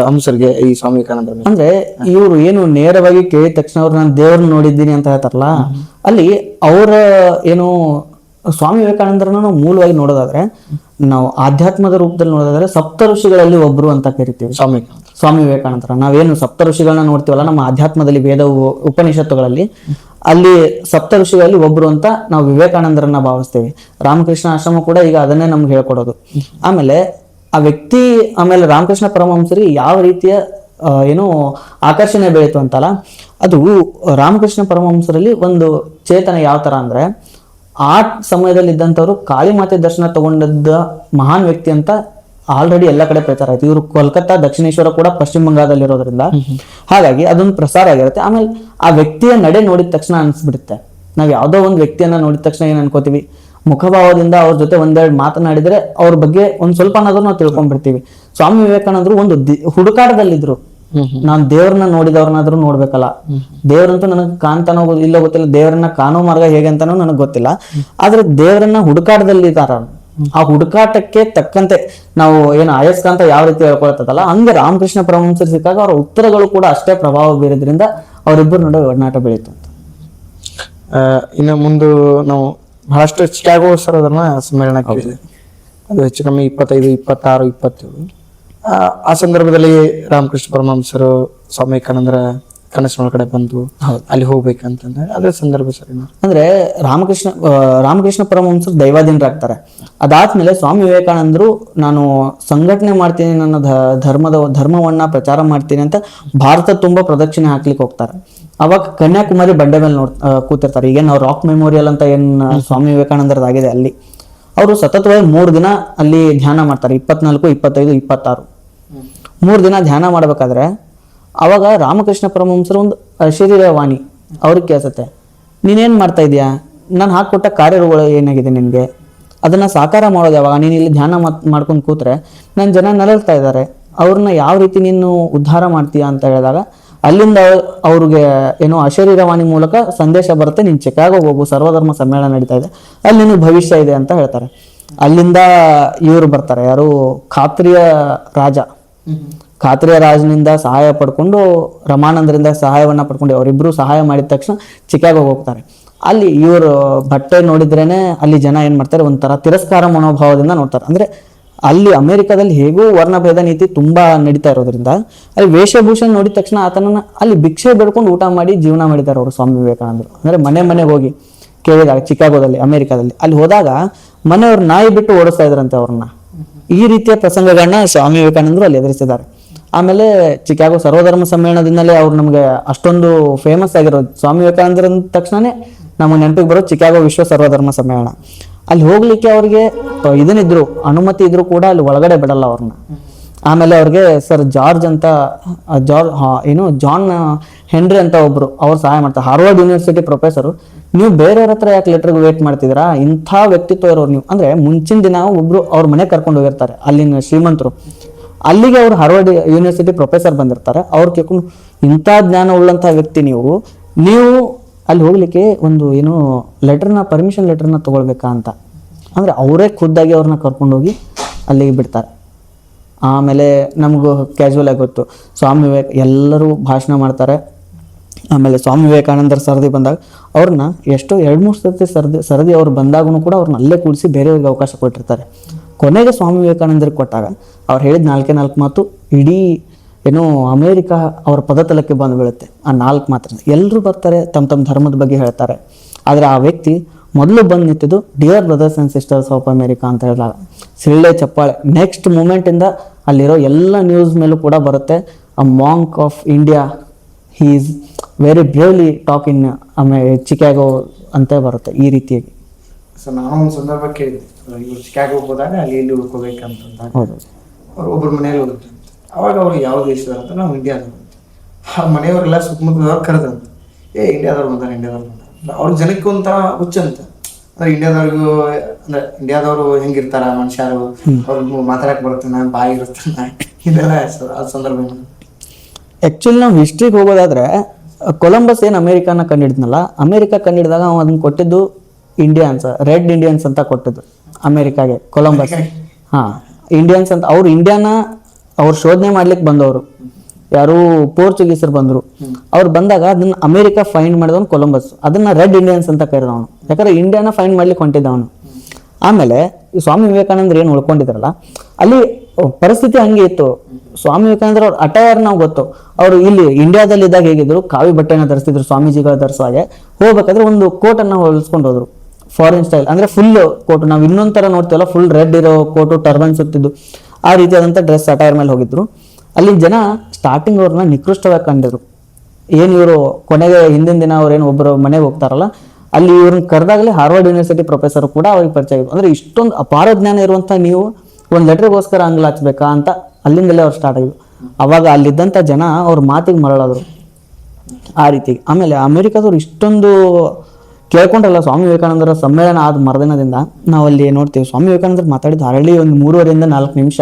ಹಂಸರಿಗೆ ಈ ಸ್ವಾಮಿ ವಿವೇಕಾನಂದ ಅಂದ್ರೆ ಇವರು ಏನು ನೇರವಾಗಿ ಕೇಳಿದ ತಕ್ಷಣ ಅವ್ರು ನಾನು ದೇವ್ರನ್ನ ನೋಡಿದ್ದೀನಿ ಅಂತ ಹೇಳ್ತಾರಲ್ಲ, ಅಲ್ಲಿ ಅವರ ಏನು ಸ್ವಾಮಿ ವಿವೇಕಾನಂದರನ್ನ ನಾವು ಮೂಲವಾಗಿ ನೋಡೋದಾದ್ರೆ, ನಾವು ಆಧ್ಯಾತ್ಮದ ರೂಪದಲ್ಲಿ ನೋಡೋದಾದ್ರೆ ಸಪ್ತ ಋಷಿಗಳಲ್ಲಿ ಒಬ್ರು ಅಂತ ಕರಿತೀವಿ ಸ್ವಾಮಿ ವಿವೇಕಾನಂದರ. ನಾವೇನು ಸಪ್ತ ಋಷಿಗಳನ್ನ ನೋಡ್ತೀವಲ್ಲ ನಮ್ಮ ಆಧ್ಯಾತ್ಮದಲ್ಲಿ ವೇದ ಉಪನಿಷತ್ತುಗಳಲ್ಲಿ, ಅಲ್ಲಿ ಸಪ್ತ ಋಷಿಗಳಲ್ಲಿ ಒಬ್ರು ಅಂತ ನಾವು ವಿವೇಕಾನಂದರನ್ನ ಭಾವಿಸ್ತೇವೆ. ರಾಮಕೃಷ್ಣ ಆಶ್ರಮ ಕೂಡ ಈಗ ಅದನ್ನೇ ನಮ್ಗೆ ಹೇಳ್ಕೊಡೋದು. ಆಮೇಲೆ ಆ ವ್ಯಕ್ತಿ, ಆಮೇಲೆ ರಾಮಕೃಷ್ಣ ಪರಮಹಂಸರಿಗೆ ಯಾವ ರೀತಿಯ ಏನು ಆಕರ್ಷಣೆ ಬೆಳೀತು ಅಂತಲ್ಲ, ಅದು ರಾಮಕೃಷ್ಣ ಪರಮಹಂಸರಲ್ಲಿ ಒಂದು ಚೇತನ ಯಾವ ತರ ಅಂದ್ರೆ, ಆ ಸಮಯದಲ್ಲಿ ಇದ್ದಂಥವ್ರು ಕಾಳಿ ಮಾತೆ ದರ್ಶನ ತಗೊಂಡದ್ದ ಮಹಾನ್ ವ್ಯಕ್ತಿ ಅಂತ ಆಲ್ರೆಡಿ ಎಲ್ಲ ಕಡೆ ಪ್ರಚಾರ ಆಯ್ತು. ಇವರು ಕೋಲ್ಕತ್ತಾ, ದಕ್ಷಿಣೇಶ್ವರ ಕೂಡ ಪಶ್ಚಿಮ ಬಂಗಾಳದಲ್ಲಿರೋದ್ರಿಂದ ಹಾಗಾಗಿ ಅದೊಂದು ಪ್ರಸಾರ ಆಗಿರುತ್ತೆ. ಆಮೇಲೆ ಆ ವ್ಯಕ್ತಿಯ ನಡೆ ನೋಡಿದ ತಕ್ಷಣ ಅನ್ಸ್ಬಿಡುತ್ತೆ. ನಾವ್ ಯಾವ್ದೋ ಒಂದು ವ್ಯಕ್ತಿಯನ್ನ ನೋಡಿದ ತಕ್ಷಣ ಏನ್ ಅನ್ಕೋತೀವಿ, ಮುಖಭಾವದಿಂದ ಅವ್ರ ಜೊತೆ ಒಂದೆರಡು ಮಾತನಾಡಿದ್ರೆ ಅವ್ರ ಬಗ್ಗೆ ಒಂದ್ ಸ್ವಲ್ಪ ಅನ್ನೋದನ್ನ ನಾವು ತಿಳ್ಕೊಂಡ್ಬಿಡ್ತೀವಿ. ಸ್ವಾಮಿ ವಿವೇಕಾನಂದರು ಒಂದು ಹುಡುಕಾಟದಲ್ಲಿದ್ರು. ನಾನ್ ದೇವ್ರನ್ನ ನೋಡಿದವ್ರನ್ನಾದ್ರೂ ನೋಡ್ಬೇಕಲ್ಲ, ದೇವ್ರಂತೂ ನನಗೆ ಕಾಣ್ತಾನೋ ಇಲ್ಲೋ ಗೊತ್ತಿಲ್ಲ, ದೇವರನ್ನ ಕಾಣೋ ಮಾರ್ಗ ಹೇಗೆ ಅಂತಾನೋ ನನಗೆ ಗೊತ್ತಿಲ್ಲ, ಆದ್ರೆ ದೇವರನ್ನ ಹುಡುಕಾಟದಲ್ಲಿದ್ದಾರ. ಆ ಹುಡುಕಾಟಕ್ಕೆ ತಕ್ಕಂತೆ ನಾವು ಏನು ಅಯಸ್ಕಾಂತ ಯಾವ ರೀತಿ ಹೇಳ್ಕೊಳ್ತದಲ್ಲ, ಹಂಗೆ ರಾಮಕೃಷ್ಣ ಪರಮಹಂಸರು ಸಿಕ್ಕಾಗ ಅವರ ಉತ್ತರಗಳು ಕೂಡ ಅಷ್ಟೇ ಪ್ರಭಾವ ಬೀರೋದ್ರಿಂದ ಅವರಿಬ್ಬರ ನಡುವೆ ಒಡನಾಟ ಬೆಳೀತು ಅಂತ. ಇನ್ನು ಮುಂದೆ ನಾವು ಬಹಳಷ್ಟು ಚಿಕಾಗೋ ಸರೋದರನ ಸಮ್ಮೇಳನ ಕೇಳಿದೆ. ಅದು ಹೆಚ್ಚು ಕಮ್ಮಿ 25, 26, 27. ಆ ಸಂದರ್ಭದಲ್ಲಿ ರಾಮಕೃಷ್ಣ ಪರಮಹಂಸರು ಸ್ವಾಮಿ ವಿವೇಕಾನಂದರ ಕನಸಿನೊಳಗಡೆ ಬಂದು ಅಲ್ಲಿ ಹೋಗ್ಬೇಕಂತಂದ್ರೆ ಅದೇ ಸಂದರ್ಭ ಸರಿ ಅಂದ್ರೆ ರಾಮಕೃಷ್ಣ ಪರಮಹಂಸರು ದೈವಾಧೀನರಾಗ್ತಾರೆ. ಅದಾದ್ಮೇಲೆ ಸ್ವಾಮಿ ವಿವೇಕಾನಂದರು ನಾನು ಸಂಘಟನೆ ಮಾಡ್ತೀನಿ, ನನ್ನ ಧರ್ಮವನ್ನ ಪ್ರಚಾರ ಮಾಡ್ತೀನಿ ಅಂತ ಭಾರತ ತುಂಬಾ ಪ್ರದಕ್ಷಿಣೆ ಹಾಕ್ಲಿಕ್ಕೆ ಹೋಗ್ತಾರೆ. ಅವಾಗ ಕನ್ಯಾಕುಮಾರಿ ಬಂಡೆ ಮೇಲೆ ಕೂತಿರ್ತಾರೆ. ಈಗೇನು ನಾವು ರಾಕ್ ಮೆಮೋರಿಯಲ್ ಅಂತ ಏನ್ ಸ್ವಾಮಿ ವಿವೇಕಾನಂದರದಾಗಿದೆ, ಅಲ್ಲಿ ಅವರು ಸತತವಾಗಿ 3 ದಿನ ಅಲ್ಲಿ ಧ್ಯಾನ ಮಾಡ್ತಾರೆ. 24, 25, 26 3 ದಿನ ಧ್ಯಾನ ಮಾಡ್ಬೇಕಾದ್ರೆ ಅವಾಗ ರಾಮಕೃಷ್ಣ ಪರಮಹಂಸರು ಒಂದು ಅಶರೀರವಾಣಿ ಅವ್ರಿಗೆ ಕೇಳಿಸುತ್ತೆ, ನೀನೇನ್ ಮಾಡ್ತಾ ಇದೀಯಾ, ನಾನು ಹಾಕೊಟ್ಟ ಕಾರ್ಯಗಳು ಏನಾಗಿದೆ ನಿನ್ಗೆ, ಅದನ್ನ ಸಾಕಾರ ಮಾಡೋದು ಯಾವಾಗ, ನೀನು ಇಲ್ಲಿ ಧ್ಯಾನ ಮಾಡ್ಕೊಂಡು ಕೂತ್ರೆ ನನ್ನ ಜನ ನರಳ್ತಾ ಇದ್ದಾರೆ, ಅವ್ರನ್ನ ಯಾವ ರೀತಿ ನೀನು ಉದ್ಧಾರ ಮಾಡ್ತೀಯಾ ಅಂತ ಹೇಳಿದಾಗ, ಅಲ್ಲಿಂದ ಅವ್ರಿಗೆ ಏನೋ ಅಶರೀರವಾಣಿ ಮೂಲಕ ಸಂದೇಶ ಬರುತ್ತೆ, ನೀನ್ ಚಿಕಾಗೋ ಹೋಗು, ಸರ್ವಧರ್ಮ ಸಮ್ಮೇಳನ ನಡೀತಾ ಇದೆ, ಅಲ್ಲಿ ನಿನಗೆ ಭವಿಷ್ಯ ಇದೆ ಅಂತ ಹೇಳ್ತಾರೆ. ಅಲ್ಲಿಂದ ಇವರು ಬರ್ತಾರೆ, ಯಾರು ಖಾತ್ರಿಯ ರಾಜನಿಂದ ಸಹಾಯ ಪಡ್ಕೊಂಡು, ರಮಾನಂದರಿಂದ ಸಹಾಯವನ್ನ ಪಡ್ಕೊಂಡು ಅವರಿಬ್ರು ಸಹಾಯ ಮಾಡಿದ ತಕ್ಷಣ ಚಿಕಾಗೋ ಹೋಗ್ತಾರೆ. ಅಲ್ಲಿ ಇವರು ಬಟ್ಟೆ ನೋಡಿದ್ರೇನೆ ಅಲ್ಲಿ ಜನ ಏನ್ ಮಾಡ್ತಾರೆ, ಒಂಥರ ತಿರಸ್ಕಾರ ಮನೋಭಾವದಿಂದ ನೋಡ್ತಾರೆ. ಅಂದ್ರೆ ಅಲ್ಲಿ ಅಮೆರಿಕದಲ್ಲಿ ಹೇಗೂ ವರ್ಣಭೇದ ನೀತಿ ತುಂಬಾ ನಡೀತಾ ಇರೋದ್ರಿಂದ ಅಲ್ಲಿ ವೇಷಭೂಷಣ ನೋಡಿದ ತಕ್ಷಣ ಆತನನ್ನ ಅಲ್ಲಿ ಭಿಕ್ಷೆ ಬೆಳ್ಕೊಂಡು ಊಟ ಮಾಡಿ ಜೀವನ ಮಾಡಿದ್ದಾರೆ ಅವರು ಸ್ವಾಮಿ ವಿವೇಕಾನಂದರು. ಅಂದ್ರೆ ಮನೆಗೆ ಹೋಗಿ ಕೇಳಿದಾಗ ಚಿಕಾಗೋದಲ್ಲಿ, ಅಮೆರಿಕದಲ್ಲಿ ಅಲ್ಲಿ ಹೋದಾಗ ಮನೆಯವ್ರ ನಾಯಿ ಬಿಟ್ಟು ಓಡಿಸ್ತಾ ಇದ್ರಂತೆ ಅವ್ರನ್ನ. ಈ ರೀತಿಯ ಪ್ರಸಂಗಗಳನ್ನ ಸ್ವಾಮಿ ವಿವೇಕಾನಂದರು ಅಲ್ಲಿ ಎದುರಿಸಿದ್ದಾರೆ. ಆಮೇಲೆ ಚಿಕಾಗೋ ಸರ್ವಧರ್ಮ ಸಮ್ಮೇಳನದಿಂದಲೇ ಅವ್ರು ನಮ್ಗೆ ಅಷ್ಟೊಂದು ಫೇಮಸ್ ಆಗಿರೋದು. ಸ್ವಾಮಿ ವಿವೇಕಾನಂದರ ತಕ್ಷಣನೇ ನಮಗೆ ನೆನಪಿಗೆ ಬರೋದು ಚಿಕಾಗೋ ವಿಶ್ವ ಸರ್ವಧರ್ಮ ಸಮ್ಮೇಳನ. ಅಲ್ಲಿ ಹೋಗ್ಲಿಕ್ಕೆ ಅವ್ರಿಗೆ ಇದನ್ನಿದ್ರು, ಅನುಮತಿ ಇದ್ರು ಕೂಡ ಅಲ್ಲಿ ಒಳಗಡೆ ಬಿಡಲ್ಲ ಅವ್ರನ್ನ. ಆಮೇಲೆ ಅವ್ರಿಗೆ ಸರ್ ಜಾನ್ ಹೆನ್ರಿ ಅಂತ ಒಬ್ರು ಅವ್ರು ಸಹಾಯ ಮಾಡ್ತಾರೆ, ಹಾರ್ವರ್ಡ್ ಯೂನಿವರ್ಸಿಟಿ ಪ್ರೊಫೆಸರು. ನೀವು ಬೇರೆಯವ್ರ ಹತ್ರ ಯಾಕೆ ಲೆಟರ್ಗೆ ವೇಟ್ ಮಾಡ್ತಿದ್ದೀರಾ, ಇಂಥ ವ್ಯಕ್ತಿತ್ವ ಇರೋರು ನೀವು. ಅಂದ್ರೆ ಮುಂಚಿನ ದಿನ ಒಬ್ರು ಅವ್ರ ಮನೆ ಕರ್ಕೊಂಡು ಹೋಗಿರ್ತಾರೆ ಅಲ್ಲಿನ ಶ್ರೀಮಂತರು, ಅಲ್ಲಿಗೆ ಅವ್ರು ಹಾರ್ವರ್ಡ್ ಯೂನಿವರ್ಸಿಟಿ ಪ್ರೊಫೆಸರ್ ಬಂದಿರ್ತಾರೆ. ಅವ್ರು ಕೇಳ್ಕೊಂಡು ಇಂಥ ಜ್ಞಾನ ಉಳ್ಳಂತಹ ವ್ಯಕ್ತಿ ನೀವು ಅಲ್ಲಿ ಹೋಗ್ಲಿಕ್ಕೆ ಒಂದು ಏನು ಪರ್ಮಿಷನ್ ಲೆಟರ್ನ ತಗೊಳ್ಬೇಕಾ ಅಂತ. ಅಂದ್ರೆ ಅವರೇ ಖುದ್ದಾಗಿ ಅವ್ರನ್ನ ಕರ್ಕೊಂಡೋಗಿ ಅಲ್ಲಿಗೆ ಬಿಡ್ತಾರೆ. ಆಮೇಲೆ ನಮಗೂ ಕ್ಯಾಶುವಲ್ ಆಗಿ ಗೊತ್ತು, ಸ್ವಾಮಿ ಎಲ್ಲರೂ ಭಾಷಣ ಮಾಡ್ತಾರೆ. ಆಮೇಲೆ ಸ್ವಾಮಿ ವಿವೇಕಾನಂದರ ಸರದಿ ಬಂದಾಗ ಅವ್ರನ್ನ ಎಷ್ಟೋ 2-3 ಸರ್ತಿ ಸರದಿ ಅವ್ರು ಬಂದಾಗೂ ಕೂಡ ಅವ್ರನ್ನ ಅಲ್ಲೇ ಕೂಡಿಸಿ ಬೇರೆಯವ್ರಿಗೆ ಅವಕಾಶ ಕೊಟ್ಟಿರ್ತಾರೆ. ಕೊನೆಗೆ ಸ್ವಾಮಿ ವಿವೇಕಾನಂದರಿಗೆ ಕೊಟ್ಟಾಗ ಅವ್ರು ಹೇಳಿದ 4 ಮಾತು ಇಡೀ ಏನೋ ಅಮೇರಿಕ ಅವ್ರ ಪದತಲಕ್ಕೆ ಬಂದು ಬೀಳುತ್ತೆ. ಆ 4 ಮಾತ್ರ ಎಲ್ಲರೂ ಬರ್ತಾರೆ, ತಮ್ಮ ಧರ್ಮದ ಬಗ್ಗೆ ಹೇಳ್ತಾರೆ. ಆದರೆ ಆ ವ್ಯಕ್ತಿ ಮೊದಲು ಬಂದು ನಿಂತಿದ್ದು dear brothers and sisters of America ಅಂತ ಹೇಳಿದಾಗ ಸಿಳ್ಳೆ ಚಪ್ಪಾಳೆ. ನೆಕ್ಸ್ಟ್ ಮೂಮೆಂಟಿಂದ ಅಲ್ಲಿರೋ ಎಲ್ಲ ನ್ಯೂಸ್ ಮೇಲೂ ಕೂಡ ಬರುತ್ತೆ, a monk of India, he is very bravely talk in Chicago ಅಂತ ಬರುತ್ತೆ ಈ ರೀತಿಯಾಗಿ. ಸೊ ನಾನು ಒಂದು ಸಂದರ್ಭ ಕೇಳಿದ್ದೆ, ಇವ್ರು ಚಿಕಾಗೋ ಹೋದಾಗ ಅಲ್ಲಿ ಎಲ್ಲಿ ಉಳ್ಕೋಬೇಕಂತ. ಹೌದು, ಅವ್ರು ಒಬ್ಬರು ಮನೆಯಲ್ಲಿ ಹೋಗುತ್ತೆ. ಅವಾಗ ಅವ್ರು ಯಾವ ದೇಶದವ್ರು ಅಂತ, ನಾವು ಇಂಡಿಯಾದವ್ರು. ಆ ಮನೆಯವರೆಲ್ಲ ಸುತ್ತಮುತ್ತದವ್ರು ಕರೆದಂತ, ಇಂಡಿಯಾದವ್ರು ಬಂದಾರೆ. ಅವ್ರ ಜನಕ್ಕೆ ಒಂಥರ ಹುಚ್ಚಂತ. ಅಂದ್ರೆ ಇಂಡಿಯಾದವರು ಹೆಂಗಿರ್ತಾರ ಮನುಷ್ಯರು, ಅವ್ರಿಗೆ ಮಾತಾಡಕ್ ಬರುತ್ತಾನ, ಬಾಯಿ ಇರುತ್ತಾನ, ಇದೆಲ್ಲ ಆ ಸಂದರ್ಭ. ಆಕ್ಚುಲಿ ನಾವು ಹಿಸ್ಟ್ರಿಗೆ ಹೋಗೋದಾದ್ರೆ ಕೊಲಂಬಸ್ ಏನು ಅಮೇರಿಕಾನ ಕಂಡಿಡ್ನಲ್ಲ, ಅಮೇರಿಕಾ ಕಂಡಿಡಿದಾಗ ಅವ ಅದನ್ನ ಕೊಟ್ಟಿದ್ದು ಇಂಡಿಯನ್ಸ್, ರೆಡ್ ಇಂಡಿಯನ್ಸ್ ಅಂತ ಕೊಟ್ಟಿದ್ದು ಅಮೇರಿಕಾಗೆ ಕೊಲಂಬಸ್. ಇಂಡಿಯನ್ಸ್ ಅಂತ ಅವ್ರು ಇಂಡಿಯಾನ ಅವ್ರು ಶೋಧನೆ ಮಾಡ್ಲಿಕ್ಕೆ ಬಂದವರು. ಯಾರು ಪೋರ್ಚುಗೀಸರು ಬಂದ್ರು. ಅವ್ರು ಬಂದಾಗ ಅದನ್ನ ಅಮೆರಿಕ ಫೈಂಡ್ ಮಾಡಿದವನು ಕೊಲಂಬಸ್, ಅದನ್ನ ರೆಡ್ ಇಂಡಿಯನ್ಸ್ ಅಂತ ಕರೆದವನು, ಯಾಕಂದ್ರೆ ಇಂಡಿಯಾನ ಫೈಂಡ್ ಮಾಡ್ಲಿಕ್ಕೆ ಹೊಂಟಿದ್ದವನು. ಆಮೇಲೆ ಈ ಸ್ವಾಮಿ ವಿವೇಕಾನಂದ್ರ ಏನು ಉಳ್ಕೊಂಡಿದ್ರಲ್ಲ, ಅಲ್ಲಿ ಪರಿಸ್ಥಿತಿ ಹಂಗೆ ಇತ್ತು. ಸ್ವಾಮಿ ವಿವೇಕಾನಂದ್ರ ಅವ್ರ ಅಟೈರ್ ನಾವು ಗೊತ್ತು, ಅವರು ಇಲ್ಲಿ ಇಂಡಿಯಾದಲ್ಲಿ ಇದ್ದಾಗ ಹೇಗಿದ್ರು, ಕಾವಿ ಬಟ್ಟೆನ ಧರಿಸ್ತಿದ್ರು, ಸ್ವಾಮೀಜಿಗಳು ಧರಿಸೋ ಹಾಗೆ. ಹೋಗ್ಬೇಕಾದ್ರೆ ಒಂದು ಕೋಟನ್ನು ಹೊಲಿಸ್ಕೊಂಡು ಹೋದ್ರು, ಫಾರಿನ್ ಸ್ಟೈಲ್, ಅಂದ್ರೆ ಫುಲ್ ಕೋಟು. ನಾವು ಇನ್ನೊಂದ್ ತರ ನೋಡ್ತೀವಲ್ಲ, ಫುಲ್ ರೆಡ್ ಇರೋ ಕೋಟು, ಟರ್ಬನ್ ಸುತ್ತಿದ್ದು, ಆ ರೀತಿಯಾದಂಥ ಡ್ರೆಸ್ ಅಟೈರ್ ಮೇಲೆ ಹೋಗಿದ್ರು. ಅಲ್ಲಿ ಜನ ಸ್ಟಾರ್ಟಿಂಗ್ ಅವ್ರನ್ನ ನಿಕೃಷ್ಟವಾಗಿ ಕಂಡಿದ್ರು. ಏನು ಇವರು ಕೊನೆಗೆ ಹಿಂದಿನ ದಿನ ಅವ್ರೇನು ಒಬ್ಬರು ಮನೆಗೆ ಹೋಗ್ತಾರಲ್ಲ, ಅಲ್ಲಿ ಇವ್ರನ್ನ ಕರೆದಾಗಲೇ ಹಾರ್ವರ್ಡ್ ಯೂನಿವರ್ಸಿಟಿ ಪ್ರೊಫೆಸರ್ ಕೂಡ ಅವ್ರಿಗೆ ಪರಿಚಯ ಆಗಿತ್ತು. ಅಂದ್ರೆ ಇಷ್ಟೊಂದು ಅಪಾರ ಜ್ಞಾನ ಇರುವಂತ ನೀವು ಒಂದು ಲೆಟರ್ಗೋಸ್ಕರ ಅಂಗ್ಲ ಹಚ್ಬೇಕಾ ಅಂತ ಅಲ್ಲಿಂದಲೇ ಅವ್ರು ಸ್ಟಾರ್ಟ್ ಆಗಿದ್ರು. ಅವಾಗ ಅಲ್ಲಿದ್ದಂಥ ಜನ ಅವ್ರ ಮಾತಿಗೆ ಮರಳಾದ್ರು ಆ ರೀತಿ. ಆಮೇಲೆ ಅಮೆರಿಕದವ್ರು ಇಷ್ಟೊಂದು ಕೇಳ್ಕೊಂಡ್ರಲ್ಲ ಸ್ವಾಮಿ ವಿವೇಕಾನಂದರ ಸಮ್ಮೇಳನ ಆದ ಮರುದಿನದಿಂದ ನಾವು ಅಲ್ಲಿ ನೋಡ್ತೀವಿ. ಸ್ವಾಮಿ ವಿವೇಕಾನಂದರು ಮಾತಾಡಿದ್ದು ಹರಳಿ ಒಂದು 3.5 ರಿಂದ 4 ನಿಮಿಷ.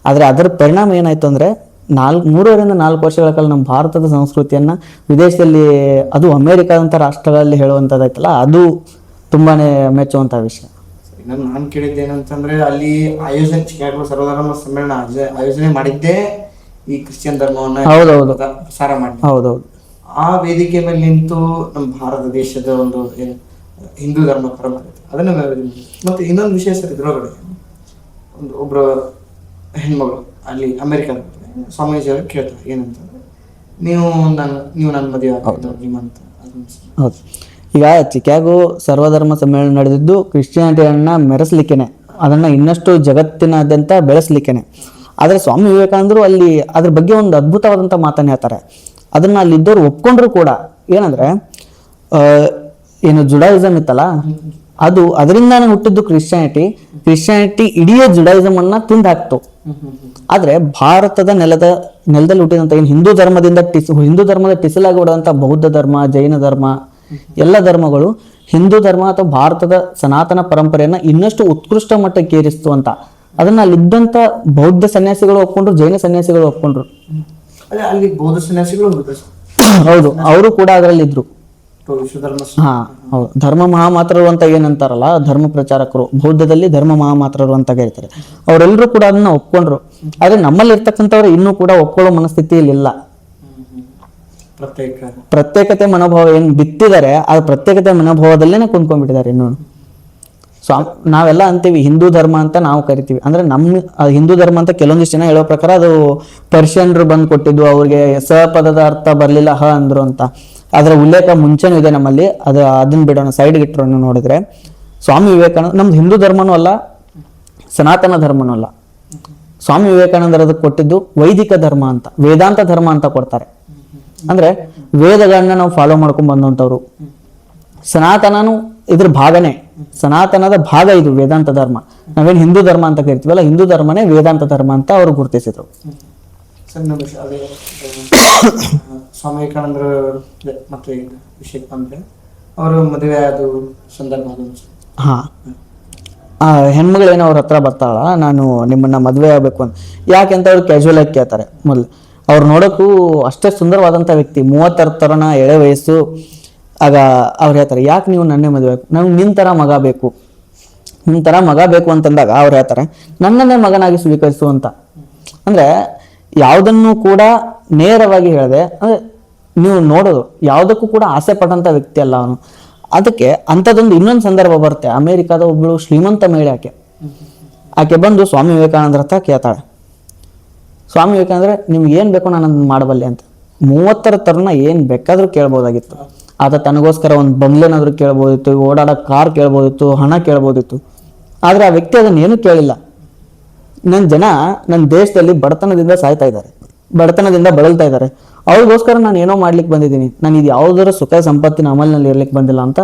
ಆದರೆ ಅದರ ಪರಿಣಾಮ ಏನಾಯ್ತು ಅಂದರೆ 3.5 ರಿಂದ 4 ವರ್ಷಗಳ ಕಾಲ ನಮ್ಮ ಭಾರತದ ಸಂಸ್ಕೃತಿಯನ್ನು ವಿದೇಶದಲ್ಲಿ, ಅದು ಅಮೇರಿಕಾದಂಥ ರಾಷ್ಟ್ರಗಳಲ್ಲಿ ಹೇಳುವಂಥದ್ದಾಯ್ತಲ್ಲ, ಅದು ತುಂಬಾನೇ ಮೆಚ್ಚುವಂಥ ವಿಷಯ. ಇನ್ನೊಂದು ನಾನು ಕೇಳಿದ್ದೇನಂತಂದ್ರೆ, ಅಲ್ಲಿ ಆಯೋಜನೆ ಚಿಕಾಗೋ ಸರ್ವಧರ್ಮ ಸಮ್ಮೇಳನ ಆಯೋಜನೆ ಮಾಡಿದ್ದೇ ಈ ಕ್ರಿಶ್ಚಿಯನ್ ಧರ್ಮವನ್ನ ಹೌದೌದು ಪ್ರಸಾರ ಮಾಡಿ, ಹೌದೌದು, ಆ ವೇದಿಕೆ ಮೇಲೆ ನಿಂತು ನಮ್ಮ ಭಾರತ ದೇಶದ ಒಂದು ಹಿಂದೂ ಧರ್ಮ ಪರಂಪರೆ ಅದನ್ನ ಮತ್ತೆ ಇನ್ನೊಂದು ವಿಷಯ ಸರ್, ಇದ್ರೊಳಗಡೆ ಒಬ್ರು ಹೆಣ್ಮಗಳು ಅಲ್ಲಿ ಅಮೆರಿಕದ ಸ್ವಾಮೀಜಿಯವರು ಕೇಳ್ತಾರೆ ಏನಂತಂದ್ರೆ, ನೀವು ನನ್ನ ಮದುವೆ ಅಂತ. ಹೌದು. ಈಗ ಚಿಕಾಗೋ ಸರ್ವಧರ್ಮ ಸಮ್ಮೇಳನ ನಡೆದಿದ್ದು ಕ್ರಿಶ್ಚಿಯಾನಿಟಿಯನ್ನ ಮೆರೆಸ್ಲಿಕ್ಕೇನೆ, ಅದನ್ನ ಇನ್ನಷ್ಟು ಜಗತ್ತಿನಾದ್ಯಂತ ಬೆಳೆಸ್ಲಿಕ್ಕೇನೆ. ಆದರೆ ಸ್ವಾಮಿ ವಿವೇಕಾನಂದರು ಅಲ್ಲಿ ಅದ್ರ ಬಗ್ಗೆ ಒಂದು ಅದ್ಭುತವಾದಂಥ ಮಾತನ್ನ ಹೇಳ್ತಾರೆ. ಅದನ್ನ ಅಲ್ಲಿ ಇದ್ದವ್ರು ಒಪ್ಕೊಂಡ್ರು ಕೂಡ. ಏನಂದ್ರೆ ಏನು ಜುಡಾಯಿಸಮ್ ಇತ್ತಲ್ಲ, ಅದು ಅದರಿಂದಾನೇ ಹುಟ್ಟಿದ್ದು ಕ್ರಿಶ್ಚಿಯಾನಿಟಿ ಇಡೀ ಜುಡಾಯಿಸಮ್ ಅನ್ನ ತಿಂದು ಹಾಕ್ತು. ಆದ್ರೆ ಭಾರತದ ನೆಲದಲ್ಲಿ ಹುಟ್ಟಿದಂತ ಏನು ಹಿಂದೂ ಧರ್ಮದ ಟಿಸಲಾಗಿ ಬಿಡುವಂತ ಬೌದ್ಧ ಧರ್ಮ, ಜೈನ ಧರ್ಮ, ಎಲ್ಲ ಧರ್ಮಗಳು ಹಿಂದೂ ಧರ್ಮ ಅಥವಾ ಭಾರತದ ಸನಾತನ ಪರಂಪರೆಯನ್ನ ಇನ್ನಷ್ಟು ಉತ್ಕೃಷ್ಟ ಮಟ್ಟಕ್ಕೆ ಏರಿಸ್ತು ಅಂತ ಅದನ್ನ ಅಲ್ಲಿದ್ದಂತ ಬೌದ್ಧ ಸನ್ಯಾಸಿಗಳು ಒಪ್ಕೊಂಡ್ರು, ಜೈನ ಸನ್ಯಾಸಿಗಳು ಒಪ್ಕೊಂಡ್ರು. ಅಲ್ಲಿ ಬೌದ್ಧ ಸನ್ಯಾಸಿಗಳು ಹೌದು, ಅವರು ಕೂಡ ಅದರಲ್ಲಿ ಇದ್ರು. ಹಾ ಹೌದು, ಧರ್ಮ ಮಹಾಮಾತ್ರರು ಅಂತ ಏನಂತಾರಲ್ಲ ಧರ್ಮ ಪ್ರಚಾರಕರು, ಬೌದ್ಧದಲ್ಲಿ ಧರ್ಮ ಮಹಾಮಾತ್ರರು ಅಂತ ಹೇಳ್ತಾರೆ. ಅವರೆಲ್ಲರೂ ಕೂಡ ಅದನ್ನ ಒಪ್ಕೊಂಡ್ರು. ಆದ್ರೆ ನಮ್ಮಲ್ಲಿ ಇರ್ತಕ್ಕಂಥವ್ರು ಇನ್ನೂ ಕೂಡ ಒಪ್ಕೊಳ್ಳೋ ಮನಸ್ಥಿತಿಯಲ್ಲಿ ಇಲ್ಲ. ಪ್ರತ್ಯೇಕತೆ ಮನೋಭಾವ ಏನ್ ಬಿತ್ತಿದ್ದಾರೆ, ಆ ಪ್ರತ್ಯೇಕತೆ ಮನೋಭಾವದಲ್ಲೇನೆ ಕುಂತ್ಕೊಂಡ್ಬಿಟ್ಟಿದ್ದಾರೆ ಇನ್ನೂ. ನಾವೆಲ್ಲ ಅಂತೀವಿ ಹಿಂದೂ ಧರ್ಮ ಅಂತ ನಾವು ಕರಿತೀವಿ. ಅಂದ್ರೆ ನಮ್ಮ ಹಿಂದೂ ಧರ್ಮ ಅಂತ ಕೆಲವೊಂದಿಷ್ಟು ಜನ ಹೇಳೋ ಪ್ರಕಾರ ಅದು ಪರ್ಷಿಯನ್ರು ಬಂದು ಕೊಟ್ಟಿದ್ದು, ಅವ್ರಿಗೆ ಸ ಪದದ ಅರ್ಥ ಬರ್ಲಿಲ್ಲ, ಹ ಅಂದ್ರು ಅಂತ. ಅದರ ಉಲ್ಲೇಖ ಮುಂಚೆನೂ ಇದೆ ನಮ್ಮಲ್ಲಿ. ಅದನ್ನ ಬಿಡೋಣ, ಸೈಡ್ಗೆ ಇಟ್ಟರು ನೋಡಿದ್ರೆ ಸ್ವಾಮಿ ವಿವೇಕಾನಂದ ನಮ್ದು ಹಿಂದೂ ಧರ್ಮನೂ ಅಲ್ಲ, ಸನಾತನ ಧರ್ಮನೂ ಅಲ್ಲ. ಸ್ವಾಮಿ ವಿವೇಕಾನಂದರು ಅದಕ್ಕೆ ಕೊಟ್ಟಿದ್ದು ವೈದಿಕ ಧರ್ಮ ಅಂತ, ವೇದಾಂತ ಧರ್ಮ ಅಂತ ಕೊಡ್ತಾರೆ. ಅಂದ್ರೆ ವೇದಗಳನ್ನ ನಾವು ಫಾಲೋ ಮಾಡ್ಕೊಂಡ್ ಬಂದಂಥವ್ರು. ಸನಾತನನು ಇದ್ರ ಭಾಗನೇ, ಸನಾತನದ ಭಾಗ ಇದು ವೇದಾಂತ ಧರ್ಮ. ನಾವೇನು ಹಿಂದೂ ಧರ್ಮ ಅಂತ ಕರಿತೀವಲ್ಲ, ಹಿಂದೂ ಧರ್ಮನೇ ವೇದಾಂತ ಧರ್ಮ ಅಂತ ಅವರು ಗುರುತಿಸಿದ್ರು. ಸ್ವಾಮಿ ವಿವೇಕಾನಂದರು ಮತ್ತೆ ವಿಷಯಕ್ಕೆ ಬಂದ್ರೆ ಅವರು ಮದುವೆ ಆದ ಸಂದರ್ಭ. ಹಾ, ಹೆಣ್ಮಗಳೇನೋ ಅವ್ರ ಹತ್ರ ಬರ್ತಾಳ, ನಾನು ನಿಮ್ಮನ್ನ ಮದುವೆ ಆಗ್ಬೇಕು ಅಂತ. ಯಾಕೆಂತ ಅವ್ರು ಕ್ಯಾಶುವಲ್ ಆಗಿ ಕೇಳ್ತಾರೆ. ಮೊದಲು ಅವ್ರು ನೋಡೋಕ್ಕೂ ಅಷ್ಟೇ ಸುಂದರವಾದಂಥ ವ್ಯಕ್ತಿ, 30 ತರನ ಎಳೆ ವಯಸ್ಸು. ಆಗ ಅವ್ರು ಹೇಳ್ತಾರೆ, ಯಾಕೆ ನೀವು ನನ್ನೇ ಮದುವೆ ಬೇಕು, ನಮ್ಗೆ ನಿನ್ನ ಥರ ಮಗ ಬೇಕು, ನಿಮ್ಮ ಥರ ಮಗ ಬೇಕು ಅಂತಂದಾಗ ಅವ್ರು ಹೇಳ್ತಾರೆ, ನನ್ನನ್ನೇ ಮಗನಾಗಿ ಸ್ವೀಕರಿಸು ಅಂತ. ಅಂದ್ರೆ ಯಾವುದನ್ನು ಕೂಡ ನೇರವಾಗಿ ಹೇಳಿದೆ. ಅಂದ್ರೆ ನೀವು ನೋಡೋದು ಯಾವುದಕ್ಕೂ ಕೂಡ ಆಸೆ ಪಟ್ಟಂತ ವ್ಯಕ್ತಿ ಅಲ್ಲ ಅವನು. ಅದಕ್ಕೆ ಅಂಥದ್ದೊಂದು ಇನ್ನೊಂದು ಸಂದರ್ಭ ಬರುತ್ತೆ. ಅಮೆರಿಕಾದ ಒಬ್ಬಳು ಶ್ರೀಮಂತ ಮಹಿಳೆ, ಆಕೆ ಬಂದು ಸ್ವಾಮಿ ವಿವೇಕಾನಂದರ ಹತ್ರ ಕೇಳ್ತಾಳೆ, ಸ್ವಾಮಿ ವಿವೇಕಾನಂದ್ರೆ ನಿಮ್ಗೆ ಏನ್ ಬೇಕೋ ನಾನು ಮಾಡಬಲ್ಲೆ ಅಂತ. 30 ತರನ ಏನ್ ಬೇಕಾದ್ರೂ ಕೇಳ್ಬೋದಾಗಿತ್ತು. ಆತ ತನಗೋಸ್ಕರ ಒಂದು ಬಂಗ್ಲೆನಾದ್ರೂ ಕೇಳ್ಬೋದಿತ್ತು, ಓಡಾಡೋ ಕಾರ್ ಕೇಳ್ಬೋದಿತ್ತು, ಹಣ ಕೇಳ್ಬೋದಿತ್ತು. ಆದ್ರೆ ಆ ವ್ಯಕ್ತಿ ಅದನ್ನೇನು ಕೇಳಿಲ್ಲ. ನನ್ನ ದೇಶದಲ್ಲಿ ಬಡತನದಿಂದ ಸಾಯ್ತಾ ಇದ್ದಾರೆ, ಬಡತನದಿಂದ ಬಳಲ್ತಾ ಇದ್ದಾರೆ, ಅವ್ರಿಗೋಸ್ಕರ ನಾನು ಏನೋ ಮಾಡ್ಲಿಕ್ಕೆ ಬಂದಿದ್ದೀನಿ, ನಾನು ಇದು ಯಾವುದರ ಸುಖ ಸಂಪತ್ತಿನ ಅಮಲಿನಲ್ಲಿ ಇರ್ಲಿಕ್ಕೆ ಬಂದಿಲ್ಲ ಅಂತ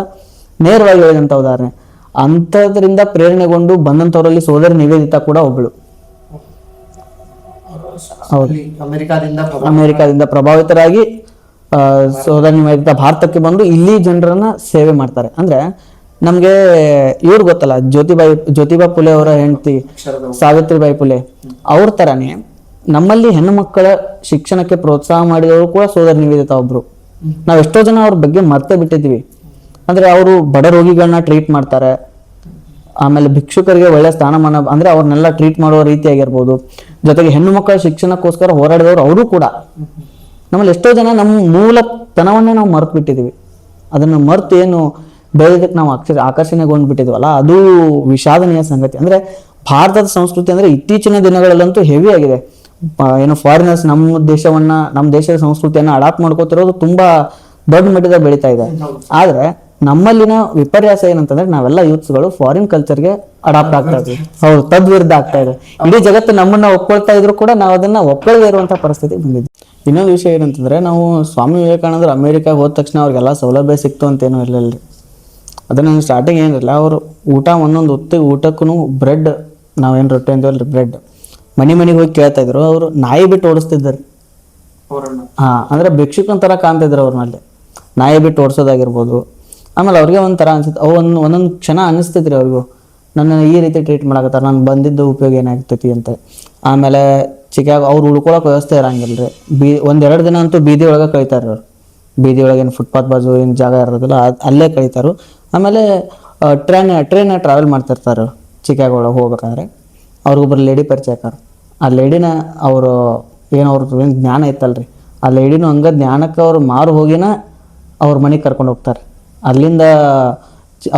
ನೇರವಾಗಿ ಹೇಳಿದಂಥ ಉದಾಹರಣೆ. ಅಂಥದ್ರಿಂದ ಪ್ರೇರಣೆಗೊಂಡು ಬಂದಂಥವರಲ್ಲಿ ಸೋದರಿ ನಿವೇದಿತಾ ಕೂಡ ಒಬ್ಬಳು. ಹೌದು, ಅಮೆರಿಕಾದಿಂದ ಪ್ರಭಾವಿತರಾಗಿ ಸೋದರಿ ನಿವೇದಿತಾ ಭಾರತಕ್ಕೆ ಬಂದು ಇಲ್ಲಿ ಜನರನ್ನ ಸೇವೆ ಮಾಡ್ತಾರೆ. ಅಂದ್ರೆ ನಮ್ಗೆ ಇವ್ರು ಗೊತ್ತಲ್ಲ, ಜ್ಯೋತಿಬಾ ಫುಲೆ ಅವರ ಹೆಂಡತಿ ಸಾವಿತ್ರಿಬಾಯಿ ಫುಲೆ, ಅವ್ರ ತರಾನೇ ನಮ್ಮಲ್ಲಿ ಹೆಣ್ಣು ಮಕ್ಕಳ ಶಿಕ್ಷಣಕ್ಕೆ ಪ್ರೋತ್ಸಾಹ ಮಾಡಿದವರು ಕೂಡ ಸೋದರಿ ನಿವೇದಿತಾ ಒಬ್ರು. ನಾವ್ ಎಷ್ಟೋ ಜನ ಅವ್ರ ಬಗ್ಗೆ ಮರ್ತೇ ಬಿಟ್ಟಿದ್ವಿ. ಅಂದ್ರೆ ಅವರು ಬಡ ರೋಗಿಗಳನ್ನ ಟ್ರೀಟ್ ಮಾಡ್ತಾರೆ, ಆಮೇಲೆ ಭಿಕ್ಷುಕರಿಗೆ ಒಳ್ಳೆ ಸ್ಥಾನಮಾನ, ಅಂದ್ರೆ ಅವ್ರನ್ನೆಲ್ಲ ಟ್ರೀಟ್ ಮಾಡುವ ರೀತಿ ಆಗಿರ್ಬೋದು, ಜೊತೆಗೆ ಹೆಣ್ಣು ಮಕ್ಕಳ ಶಿಕ್ಷಣಕ್ಕೋಸ್ಕರ ಹೋರಾಡಿದವರು ಅವರು ಕೂಡ. ನಮ್ಮಲ್ಲಿ ಎಷ್ಟೋ ಜನ ನಮ್ಮ ಮೂಲತನವನ್ನೇ ನಾವು ಮರೆತು ಬಿಟ್ಟಿದ್ದೀವಿ. ಅದನ್ನು ಮರೆತು ಏನು ಬೆಳೆದಕ್ಕೆ ನಾವು ಆಕರ್ಷಣೆಗೊಂಡ್ಬಿಟ್ಟಿದ್ವಲ್ಲ, ಅದು ವಿಷಾದನೀಯ ಸಂಗತಿ. ಅಂದ್ರೆ ಭಾರತದ ಸಂಸ್ಕೃತಿ ಅಂದ್ರೆ ಇತ್ತೀಚಿನ ದಿನಗಳಲ್ಲಂತೂ ಹೆವಿ ಆಗಿದೆ. ಏನು ಫಾರಿನರ್ಸ್ ನಮ್ಮ ದೇಶದ ಸಂಸ್ಕೃತಿಯನ್ನ ಅಡಾಪ್ಟ್ ಮಾಡ್ಕೋತಿರೋದು ತುಂಬಾ ದೊಡ್ಡ ಮಟ್ಟದ ಬೆಳೀತಾ ಇದೆ. ಆದ್ರೆ ನಮ್ಮಲ್ಲಿನ ವಿಪರ್ಯಾಸ ಏನಂತಂದ್ರೆ ನಾವೆಲ್ಲ ಯೂತ್ಸ್ಗಳು ಫಾರಿನ್ ಕಲ್ಚರ್ಗೆ ಅಡಾಪ್ಟ್ ಆಗ್ತಾ ಇದ್ವಿ. ಹೌದು, ತದ್ವಿರುದ್ಧ ಆಗ್ತಾ ಇದೆ. ಇಡೀ ಜಗತ್ತು ನಮ್ಮನ್ನ ಒಪ್ಕೊಳ್ತಾ ಇದ್ರು ಕೂಡ ನಾವು ಅದನ್ನ ಒಪ್ಕೊಳ್ಳದೇ ಇರುವಂತ ಪರಿಸ್ಥಿತಿ ಬಂದಿದೆ. ಇನ್ನೊಂದು ವಿಷಯ ಏನಂತಂದ್ರೆ, ನಾವು ಸ್ವಾಮಿ ವಿವೇಕಾನಂದರು ಅಮೆರಿಕಾಗ ಹೋದ ತಕ್ಷಣ ಅವ್ರಿಗೆಲ್ಲ ಸೌಲಭ್ಯ ಸಿಕ್ತು ಅಂತೇನು ಇರಲಿಲ್ಲ. ಅದನ್ನ ಸ್ಟಾರ್ಟಿಂಗ್ ಏನಿರಲಿಲ್ಲ. ಅವರು ಒಂದೊಂದು ಹೊತ್ತಿಗೆ ಊಟಕ್ಕೂ ಬ್ರೆಡ್, ನಾವೇನು ರೊಟ್ಟಿ ಅಂತೀವಲ್ರಿ, ಬ್ರೆಡ್ ಮನೆಗೆ ಹೋಗಿ ಕೇಳ್ತಾ ಇದ್ರು. ಅವರು ನಾಯಿ ಬಿಟ್ಟು ಓಡಿಸ್ತಿದ್ದಾರೆ. ಅಂದ್ರೆ ಭಿಕ್ಷುಕನ ತರ ಕಾಣ್ತಿದ್ರು ಅವ್ರನ್ನಲ್ಲಿ. ನಾಯಿ ಬಿಟ್ಟು ಓಡಿಸೋದಾಗಿರ್ಬೋದು. ಆಮೇಲೆ ಅವ್ರಿಗೆ ಒಂಥರ ಅನ್ಸುತ್ತೆ, ಒಂದೊಂದು ಕ್ಷಣ ಅನಿಸ್ತಿದ್ರಿ ಅವ್ರಿಗೂ, ನನ್ನ ಈ ರೀತಿ ಟ್ರೀಟ್ ಮಾಡಕತ್ತಾರ, ನಾನು ಬಂದಿದ್ದು ಉಪಯೋಗ ಏನಾಗ್ತೈತಿ ಅಂತ. ಆಮೇಲೆ ಅವ್ರು ಉಳ್ಕೊಳಕ್ ವ್ಯವಸ್ಥೆ ಇರಂಗಿಲ್ರಿ. ಒಂದೆರಡು ದಿನ ಅಂತೂ ಬೀದಿ ಒಳಗೆ ಕಳೀತಾರೆ ಅವ್ರು. ಬೀದಿ ಒಳಗೆ ಏನು ಫುಟ್ಪಾತ್ ಬಾಜು ಏನು ಜಾಗ ಇರೋದಿಲ್ಲ, ಅಲ್ಲೇ ಕಳೀತಾರು. ಆಮೇಲೆ ಟ್ರೈನ್ ಟ್ರಾವೆಲ್ ಮಾಡ್ತಿರ್ತಾರೆ ಚಿಕಾಗೋ ಒಳಗೆ ಹೋಗ್ಬೇಕಾದ್ರೆ. ಅವ್ರಿಗೊಬ್ಬರು ಲೇಡಿ ಪರಿಚಯ ಆಕಾರ. ಆ ಲೇಡಿನ ಅವರು ಅವ್ರದ್ದು ಏನು ಜ್ಞಾನ ಇತ್ತಲ್ರಿ, ಆ ಲೇಡಿನೂ ಹಂಗ ಜ್ಞಾನಕ್ಕೆ ಅವ್ರು ಮಾರು ಹೋಗಿನ ಅವ್ರ ಮನೆಗೆ ಕರ್ಕೊಂಡು ಹೋಗ್ತಾರೆ. ಅಲ್ಲಿಂದ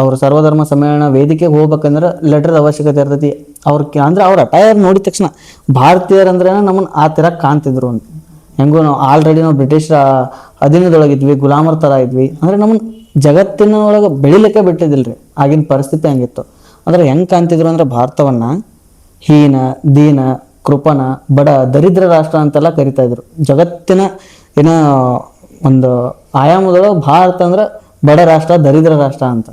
ಅವ್ರ ಸರ್ವಧರ್ಮ ಸಮ್ಮೇಳನ ವೇದಿಕೆಗೆ ಹೋಗ್ಬೇಕಂದ್ರೆ ಲೆಟರ್ ಅವಶ್ಯಕತೆ ಇರ್ತೈತಿ. ಅಂದ್ರೆ ಅವ್ರ ಅಟೈರ್ ನೋಡಿದ ತಕ್ಷಣ ಭಾರತೀಯರಂದ್ರೆ ನಮ್ಮನ್ನ ಆ ಥರ ಕಾಣ್ತಿದ್ರು ಅಂತ. ಹೆಂಗೋ ನಾವು ಆಲ್ರೆಡಿ ನಾವು ಬ್ರಿಟಿಷರ ಅಧೀನದೊಳಗಿದ್ವಿ, ಗುಲಾಮರ ಥರ ಇದ್ವಿ. ಅಂದ್ರೆ ನಮ್ಮನ್ನ ಜಗತ್ತಿನ ಒಳಗೆ ಬೆಳಿಲಿಕ್ಕೆ ಬಿಟ್ಟಿದ್ದಿಲ್ರಿ. ಆಗಿನ ಪರಿಸ್ಥಿತಿ ಹಂಗಿತ್ತು. ಅಂದ್ರೆ ಹೆಂಗೆ ಕಾಣ್ತಿದ್ರು ಅಂದ್ರೆ ಭಾರತವನ್ನ ಹೀನ, ದೀನ, ಕೃಪಣ, ಬಡ, ದರಿದ್ರ ರಾಷ್ಟ್ರ ಅಂತೆಲ್ಲ ಕರಿತಾ ಇದ್ರು. ಜಗತ್ತಿನ ಏನೋ ಒಂದು ಆಯಾಮದೊಳಗೆ ಭಾರತ ಅಂದ್ರೆ ಬಡ ರಾಷ್ಟ್ರ, ದರಿದ್ರ ರಾಷ್ಟ್ರ ಅಂತ.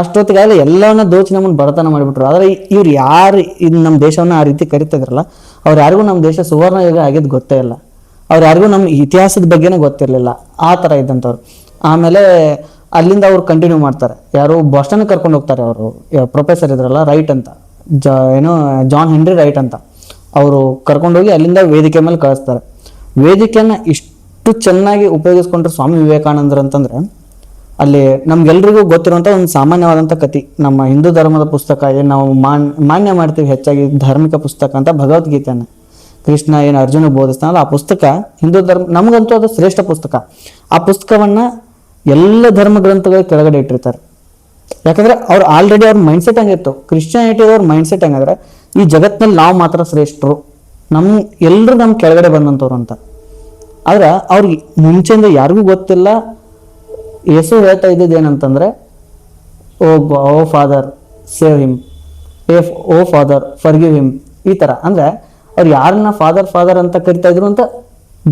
ಅಷ್ಟೊತ್ತಿಗಾಗಲೇ ಎಲ್ಲವನ್ನ ದೋಚಿ ನಮ್ಮನ್ನು ಬಡತನ ಮಾಡಿಬಿಟ್ರು. ಆದರೆ ಇವ್ರು ಯಾರು ಇದು ನಮ್ಮ ದೇಶವನ್ನ ಆ ರೀತಿ ಕರಿತಾ ಇದ್ರಲ್ಲ, ಅವ್ರು ಯಾರಿಗೂ ನಮ್ಮ ದೇಶ ಸುವರ್ಣ ಯುಗ ಆಗಿದ್ದು ಗೊತ್ತೇ ಇಲ್ಲ. ಅವ್ರು ಯಾರಿಗೂ ನಮ್ಮ ಇತಿಹಾಸದ ಬಗ್ಗೆನೇ ಗೊತ್ತಿರಲಿಲ್ಲ. ಆ ಥರ ಇದ್ದಂಥವ್ರು. ಆಮೇಲೆ ಅಲ್ಲಿಂದ ಅವ್ರು ಕಂಟಿನ್ಯೂ ಮಾಡ್ತಾರೆ. ಯಾರು ಬಾಸ್ಟನ್ಗೆ ಕರ್ಕೊಂಡು ಹೋಗ್ತಾರೆ. ಅವರು ಪ್ರೊಫೆಸರ್ ಇದ್ರಲ್ಲ, ರೈಟ್ ಅಂತ, ಜಾನ್ ಹೆನ್ರಿ ರೈಟ್ ಅಂತ, ಅವರು ಕರ್ಕೊಂಡೋಗಿ ಅಲ್ಲಿಂದ ವೇದಿಕೆ ಮೇಲೆ ಕಳಿಸ್ತಾರೆ. ವೇದಿಕೆಯನ್ನು ಇಷ್ಟು ಚೆನ್ನಾಗಿ ಉಪಯೋಗಿಸ್ಕೊಂಡ್ರೆ ಸ್ವಾಮಿ ವಿವೇಕಾನಂದರು ಅಂತಂದ್ರೆ, ಅಲ್ಲಿ ನಮ್ಗೆಲ್ರಿಗೂ ಗೊತ್ತಿರುವಂಥ ಒಂದು ಸಾಮಾನ್ಯವಾದಂಥ ಕಥೆ. ನಮ್ಮ ಹಿಂದೂ ಧರ್ಮದ ಪುಸ್ತಕ ಏನು ನಾವು ಮಾನ್ಯ ಮಾಡ್ತೀವಿ ಹೆಚ್ಚಾಗಿ, ಧಾರ್ಮಿಕ ಪುಸ್ತಕ ಅಂತ ಭಗವದ್ಗೀತೆಯನ್ನು ಕೃಷ್ಣ ಏನು ಅರ್ಜುನ ಬೋಧಿಸ್ತಾನಲ್ಲ, ಆ ಪುಸ್ತಕ ಹಿಂದೂ ಧರ್ಮ ನಮಗಂತೂ ಅದು ಶ್ರೇಷ್ಠ ಪುಸ್ತಕ. ಆ ಪುಸ್ತಕವನ್ನ ಎಲ್ಲ ಧರ್ಮ ಗ್ರಂಥಗಳ ಕೆಳಗಡೆ ಇಟ್ಟಿರ್ತಾರೆ. ಯಾಕಂದ್ರೆ ಅವ್ರು ಆಲ್ರೆಡಿ ಅವ್ರ ಮೈಂಡ್ಸೆಟ್ ಹಂಗಿತ್ತು. ಕ್ರಿಶ್ಚಿಯಾನಿಟಿ ಅವ್ರ ಮೈಂಡ್ಸೆಟ್ ಹಂಗಂದ್ರೆ, ಈ ಜಗತ್ತಿನಲ್ಲಿ ನಾವು ಮಾತ್ರ ಶ್ರೇಷ್ಠರು, ಎಲ್ಲರೂ ನಮ್ಮ ಕೆಳಗಡೆ ಬಂದಂಥವ್ರು ಅಂತ. ಆದ್ರೆ ಅವ್ರಿಗೆ ಮುಂಚೆಯಿಂದ ಯಾರಿಗೂ ಗೊತ್ತಿಲ್ಲ. ಯೇಸು ಹೇಳ್ತಾ ಇದ್ದಿದ್ದು ಏನಂತಂದ್ರೆ, ಓ ಫಾದರ್ ಸೇವ್ ಹಿಮ್, ಓ ಫಾದರ್ ಫರ್ಗಿವ್ ಹಿಮ್, ಈ ತರ. ಅಂದ್ರೆ ಅವ್ರು ಯಾರನ್ನ ಫಾದರ್ ಅಂತ ಕರಿತಾ ಇದ್ರು ಅಂತ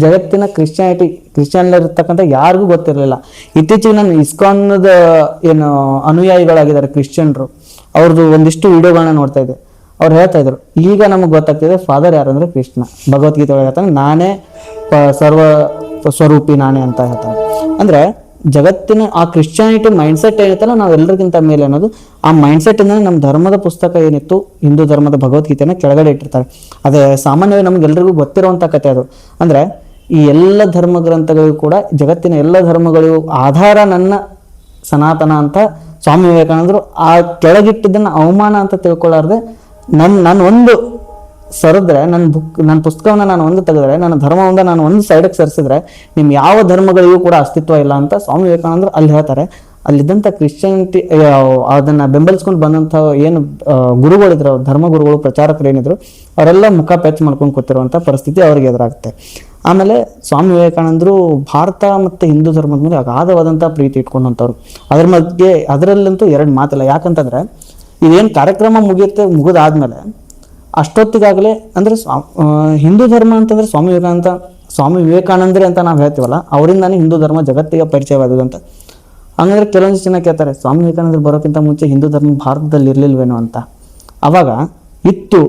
ಜಗತ್ತಿನ ಕ್ರಿಶ್ಚಿಯನ್ಲಿರ್ತಕ್ಕಂಥ ಯಾರಿಗೂ ಗೊತ್ತಿರಲಿಲ್ಲ. ಇತ್ತೀಚೆಗೆ ನಾನು ಇಸ್ಕಾನ್ದ ಏನು ಅನುಯಾಯಿಗಳಾಗಿದ್ದಾರೆ ಕ್ರಿಶ್ಚಿಯನ್ರು, ಅವ್ರದ್ದು ಒಂದಿಷ್ಟು ವಿಡಿಯೋಗಳನ್ನ ನೋಡ್ತಾ ಇದ್ದೆ. ಅವ್ರು ಹೇಳ್ತಾ ಇದ್ರು, ಈಗ ನಮಗೆ ಗೊತ್ತಾಗ್ತಿದೆ ಫಾದರ್ ಯಾರಂದ್ರೆ ಕೃಷ್ಣ. ಭಗವದ್ಗೀತೆ ಒಳಗೆ ಹೇಳ್ತಾನೆ, ನಾನೇ ಸರ್ವ ಸ್ವರೂಪಿ ನಾನೇ ಅಂತ ಹೇಳ್ತಾನೆ. ಅಂದ್ರೆ ಜಗತ್ತಿನ ಆ ಕ್ರಿಶ್ಚಿಯಾನಿಟಿ ಮೈಂಡ್ಸೆಟ್ ಏನಿತ್ತಲ್ಲ, ನಾವು ಎಲ್ಲರಿಗಿಂತ ಮೇಲೆ ಅನ್ನೋದು ಆ ಮೈಂಡ್ಸೆಟ್ ಇಂದ ನಮ್ಮ ಧರ್ಮದ ಪುಸ್ತಕ ಏನಿತ್ತು, ಹಿಂದೂ ಧರ್ಮದ ಭಗವದ್ಗೀತೆನ ಕೆಳಗಡೆ ಇಟ್ಟಿರ್ತಾರೆ. ಅದೇ ಸಾಮಾನ್ಯವಾಗಿ ನಮ್ಗೆಲ್ರಿಗೂ ಗೊತ್ತಿರುವಂತ ಕಥೆ ಅದು. ಅಂದ್ರೆ ಈ ಎಲ್ಲ ಧರ್ಮ ಗ್ರಂಥಗಳಿಗೂ ಕೂಡ, ಜಗತ್ತಿನ ಎಲ್ಲ ಧರ್ಮಗಳಿಗೂ ಆಧಾರ ನನ್ನ ಸನಾತನ ಅಂತ ಸ್ವಾಮಿ ವಿವೇಕಾನಂದರು ಆ ಕೆಳಗಿಟ್ಟಿದ್ದನ್ನ ಅವಮಾನ ಅಂತ ತಿಳ್ಕೊಳ್ಳಾರ್ದೆ, ನಾನು ಒಂದು ಸರಿದ್ರೆ, ನನ್ನ ಪುಸ್ತಕವನ್ನ ನಾನು ಒಂದು ತೆಗೆದ್ರೆ, ನನ್ನ ಧರ್ಮವನ್ನ ನಾನು ಒಂದು ಸೈಡಕ್ಕೆ ಸರಿಸಿದ್ರೆ ನಿಮ್ ಯಾವ ಧರ್ಮಗಳಿಗೂ ಕೂಡ ಅಸ್ತಿತ್ವ ಇಲ್ಲ ಅಂತ ಸ್ವಾಮಿ ವಿವೇಕಾನಂದರು ಅಲ್ಲಿ ಹೇಳ್ತಾರೆ. ಅಲ್ಲಿದ್ದಂಥ ಕ್ರಿಶ್ಚಿಯಾನಿಟಿ ಅದನ್ನ ಬೆಂಬಲಿಸ್ಕೊಂಡು ಬಂದಂಥ ಏನು ಗುರುಗಳಿದ್ರು, ಧರ್ಮ ಗುರುಗಳು, ಪ್ರಚಾರಕರು ಏನಿದ್ರು, ಅವರೆಲ್ಲ ಮುಖ ಪೆಚ್ ಮಾಡ್ಕೊಂಡು ಕೂತಿರುವಂಥ ಪರಿಸ್ಥಿತಿ ಅವ್ರಿಗೆ ಎದುರಾಗುತ್ತೆ. ಆಮೇಲೆ ಸ್ವಾಮಿ ವಿವೇಕಾನಂದರು ಭಾರತ ಮತ್ತು ಹಿಂದೂ ಧರ್ಮದ ಮೇಲೆ ಅಗಾಧವಾದಂಥ ಪ್ರೀತಿ ಇಟ್ಕೊಂಡಂಥವ್ರು. ಅದರಲ್ಲಂತೂ ಎರಡು ಮಾತಿಲ್ಲ. ಯಾಕಂತಂದ್ರೆ ಇದೇನು ಕಾರ್ಯಕ್ರಮ ಮುಗಿದಾದ್ಮೇಲೆ ಅಷ್ಟೊತ್ತಿಗಾಗಲೇ ಅಂದ್ರೆ ಹಿಂದೂ ಧರ್ಮ ಅಂತಂದ್ರೆ ಸ್ವಾಮಿ ವಿವೇಕಾನಂದರೇ ಅಂತ ನಾವು ಹೇಳ್ತೀವಲ್ಲ, ಅವರಿಂದಾನೇ ಹಿಂದೂ ಧರ್ಮ ಜಗತ್ತಿಗೆ ಪರಿಚಯವಾದದ್ದು ಅಂತ. ಹಂಗಂದ್ರೆ ಕೆಲವೊಂದಿಷ್ಟು ಜನ ಕೇಳ್ತಾರೆ, ಸ್ವಾಮಿ ವಿವೇಕಾನಂದರು ಬರೋಕ್ಕಿಂತ ಮುಂಚೆ ಹಿಂದೂ ಧರ್ಮ ಭಾರತದಲ್ಲಿ ಇರ್ಲಿಲ್ವೇನೋ ಅಂತ. ಅವಾಗ ಇತ್ತು,